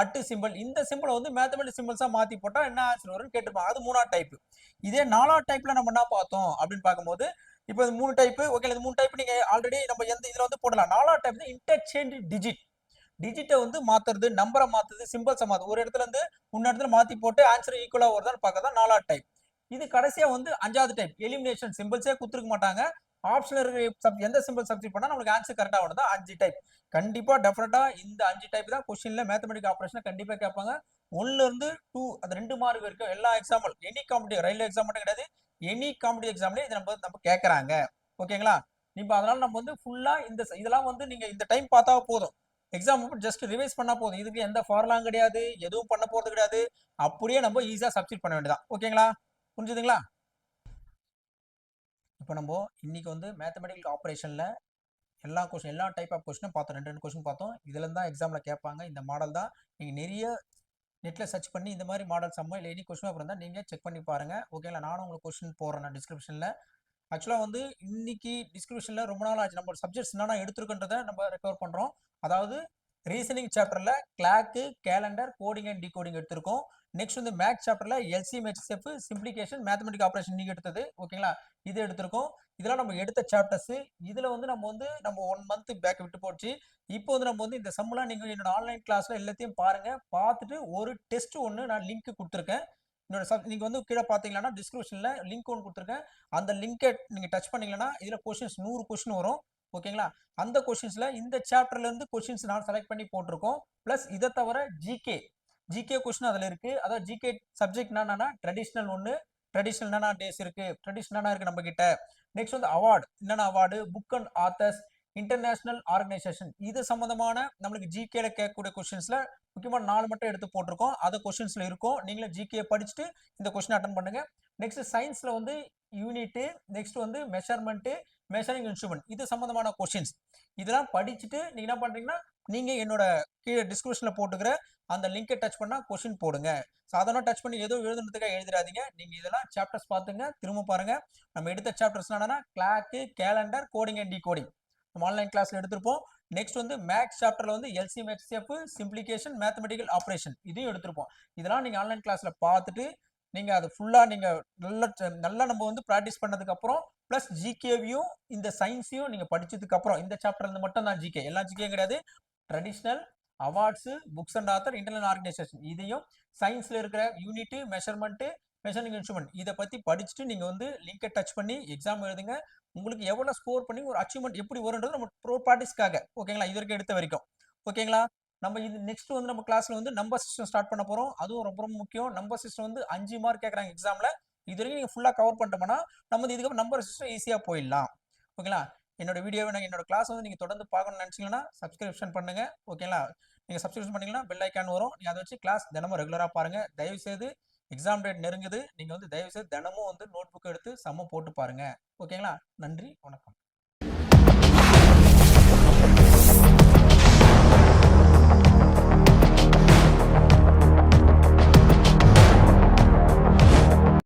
at symbol, இந்த சிம்பிளை வந்து மேத்தமெட்டிக்கல் சிம்பிள்ஸா மாத்தி போட்டா என்ன ஆன்சர் வரும்னு கேட்டிருப்பாங்க. அது மூணாவது டைப். இதே நாலாவது டைப்ல நம்ம என்ன பார்த்தோம் அப்படின்னு பார்க்கும்போது, இப்போ இது 3 டைப். ஓகே, இது 3 டைப் நீங்க ஆல்ரெடி நம்ம எந்த இதுல வந்து போடலாம். நாலாவது டைப் வந்து இன்டர்சேஞ்ச் டிஜிட்டை வந்து மாத்துறது, நம்பரை மாத்துறது, சிம்பிள்ஸை மாத்து, ஒரு இடத்துல இருந்து இன்னொரு இடத்துல மாத்தி போட்டு ஆன்சர் ஈக்குவலா வருதான்னு பார்க்க தான் நாலாவது டைப். இது கடைசியா வந்து அஞ்சாவது டைப் எலிமினேஷன். சிம்பிள்ஸே கொடுத்துருக்க மாட்டாங்க, ஆப்ஷன்ல இருக்கிற எந்த சிம்பிள் சப்ஸ்டிட் பண்ணா நமக்கு ஆன்சர் கரெக்டா வருதா 5 டைப். கண்டிப்பா டெஃபினட்டா இந்த 5 டைப் தான் கொஸ்டின்ல மேத்தமெட்டிக் ஆபரேஷன் கண்டிப்பா கேட்பாங்க. 1ல இருந்து 2 அது 2 மார்க் வரைக்கும் எல்லா example, any competitive railway exam மட்டும் கிடையாது, எனி காம்படிட்டிவ் எக்ஸாம்லயே இது நம்ம கேட்கறாங்க. ஓகேங்களா? இப்போ அதனால நம்ம வந்து ஃபுல்லா இதெல்லாம் வந்து நீங்க இந்த டைம் பார்த்தா போதும். எக்ஸாம் ஜஸ்ட் ரிவைஸ் பண்ணா போதும். இதுக்கு எந்த ஃபார்முலாவும் கிடையாது, எதுவும் பண்ண போறது கிடையாது. அப்படியே நம்ம ஈஸியா சப்ஸ்டிட் பண்ண வேண்டியதான். ஓகேங்களா? புரிஞ்சுதுங்களா? இப்போ நம்ம இன்னைக்கு வந்து மேத்தமெட்டிக்கல் ஆபரேஷன்ல எல்லா டைப் ஆஃப் கொஸ்டினும் பார்த்தோம். 2 கொஸ்டின் பார்த்தோம். இதுல தான் எக்ஸாம்ல கேட்பாங்க. இந்த மாடல் தான் நீங்க நிறைய நெட்ல சர்ச் பண்ணி இந்த மாதிரி மாடல் சம்மோ இல்லை எனி கொஸ்டின் அப்புறம் தான் நீங்க செக் பண்ணி பாருங்க. ஓகேங்களா? நானும் உங்களுக்கு கொஸ்டின் போடுறேன் டிஸ்கிரிப்ஷன்ல. ஆக்சுவலா வந்து இன்னைக்கு டிஸ்கிரிப்ஷன்ல ரொம்ப நாள் ஆச்சு நம்ம சப்ஜெக்ட்ஸ் என்னென்ன எடுத்துருக்கன்றதை நம்ம ரெக்கவர் பண்றோம். அதாவது ரீசனிங் சாப்டர்ல clock, calendar, coding and decoding எடுத்திருக்கோம். நெக்ஸ்ட் வந்து மேக்ஸ் சாப்டர்ல LCM, HCF, simplification, mathematic operation நீங்க எடுத்தது. ஓகேங்களா? இது எடுத்திருக்கோம். இதெல்லாம் நம்ம எடுத்த சாப்டர்ஸ். இதுல வந்து நம்ம 1 மந்த் பேக் விட்டு போச்சு. இப்போ வந்து நம்ம வந்து இந்த சம்மெல்லாம் நீங்க என்னோட ஆன்லைன் கிளாஸ்ல எல்லாத்தையும் பாருங்க. பார்த்துட்டு ஒரு டெஸ்ட் ஒன்று நான் லிங்க் கொடுத்துருக்கேன். நீங்க வந்து கீழே பாத்தீங்கன்னா டிஸ்கிரிப்ஷன்ல லிங்க் ஒன்று கொடுத்துருக்கேன். அந்த லிங்கை நீங்க டச் பண்ணீங்கன்னா இதுல கொஸ்டின்ஸ் 100 கொஸ்டின் வரும். ஓகேங்களா? அந்த கொஸ்டின்ஸ்ல இந்த சாப்டர்ல இருந்து கொஸ்டின்ஸ் நான் செலக்ட் பண்ணி போட்டிருக்கோம். பிளஸ் இதை தவிர ஜிகே கொஸ்டின் அதுல இருக்கு. அதாவது ஜிகே சப்ஜெக்ட் என்னன்னா ட்ரெடிஷனல் ஒன்று, ட்ரெடிஷனல் என்னென்ன டேஸ் இருக்கு, ட்ரெடிஷனல் இருக்கு நம்ம கிட்ட. நெக்ஸ்ட் வந்து அவார்டு, என்னென்ன award, book and authors, international organisation, இது சம்பந்தமான நம்மளுக்கு ஜிகேல கேட்கக்கூடிய கொஸ்டின்ஸ்ல முக்கியமான 4 மட்டும் எடுத்து போட்டிருக்கோம். அது கொஸ்டின்ஸ்ல இருக்கும். நீங்களே ஜிகே படிச்சுட்டு இந்த கொஸ்டின் அட்டன் பண்ணுங்க. நெக்ஸ்ட் சயின்ஸ்ல வந்து யூனிட், நெக்ஸ்ட் வந்து மெஷர்மெண்ட், மெஷரிங் இன்ஸ்ட்ருமெண்ட், இது சம்பந்தமான கொஸ்டின்ஸ். இதெல்லாம் படிச்சுட்டு நீங்க என்ன பண்றீங்கன்னா, நீங்க என்னோட கீழே டிஸ்கிரிப்ஷன்ல போட்டுக்கிற அந்த லிங்கை டச் பண்ணா கொஸ்டின் போடுங்க. சாதாரண டச் பண்ணி ஏதோ எழுதுனதுக்காக எழுதிடாதீங்க. நீங்க இதெல்லாம் சாப்டர்ஸ் பார்த்துங்க, திரும்ப பாருங்க. நம்ம எடுத்த சாப்டர்ஸ் என்னன்னா clock, calendar, coding and decoding நம்ம ஆன்லைன் கிளாஸ்ல எடுத்திருப்போம். நெக்ஸ்ட் வந்து மேக்ஸ் சாப்டர்ல வந்து LCM, HCF, simplification, mathematical operation இதையும் எடுத்திருப்போம். இதெல்லாம் நீங்க ஆன்லைன் கிளாஸ்ல பார்த்துட்டு நீங்க அது ஃபுல்லா நீங்க நல்லா நம்ம வந்து ப்ராக்டிஸ் பண்ணதுக்கு அப்புறம் பிளஸ் ஜிகேவையும் இந்த சயின்ஸையும் நீங்க படிச்சதுக்கு அப்புறம் இந்த சாப்டர்ல இருந்து மட்டும் தான் ஜிகே, எல்லா ஜிகேயும் கிடையாது. Traditional, awards, books and author, internal organisation, இதையும் சயின்ஸ்ல இருக்கிற யூனிட், மெஷர்மெண்ட், மெஷரிங் இன்ஸ்ட்ருமெண்ட் இதை பத்தி படிச்சுட்டு நீங்க வந்து லிங்கை டச் பண்ணி எக்ஸாம் எழுதுங்க. உங்களுக்கு எவ்வளவு ஸ்கோர் பண்ணி ஒரு அச்சீவ்மெண்ட் எப்படி வரும்ன்றது நம்ம ப்ரோ ப்ராக்டிஸ்க்காக. ஓகேங்களா? இது வரைக்கும் எடுத்த வரைக்கும். ஓகேங்களா? நம்ம இது நெக்ஸ்ட் வந்து நம்ம கிளாஸ்ல வந்து நம்பர் சிஸ்டம் ஸ்டார்ட் பண்ண போறோம். அதுவும் ரொம்ப ரொம்ப முக்கியம். நம்பர் சிஸ்டம் வந்து 5 மார்க் கேட்கறாங்க எக்ஸாம்ல. இது வரைக்கும் நீங்க ஃபுல்லா கவர் பண்ணிட்டோம்னா நம்ம இதுக்கப்புறம் நம்பர் சிஸ்டம் ஈஸியா போயிடலாம். ஓகேங்களா? என்னோட வீடியோவை என்னோட கிளாஸ் வந்து நீங்க தொடர்ந்து பார்க்கணும்னு நினைச்சீங்கன்னா சப்ஸ்கிரிப்ஷன் பண்ணுங்க. ஓகேங்களா? நீங்க சப்ஸ்கிரிப்ஷன் பண்ணீங்கன்னா பெல் ஐக்கான் வரும். நீங்க அதை வச்சு கிளாஸ் தினமும் ரெகுலரா பாருங்க. தயவு செய்து எக்ஸாம் டேட் நெருங்குது. நீங்க வந்து தயவு செய்து தினமும் வந்து நோட் புக் எடுத்து சம்ம போட்டு பாருங்க. ஓகேங்களா? நன்றி, வணக்கம்.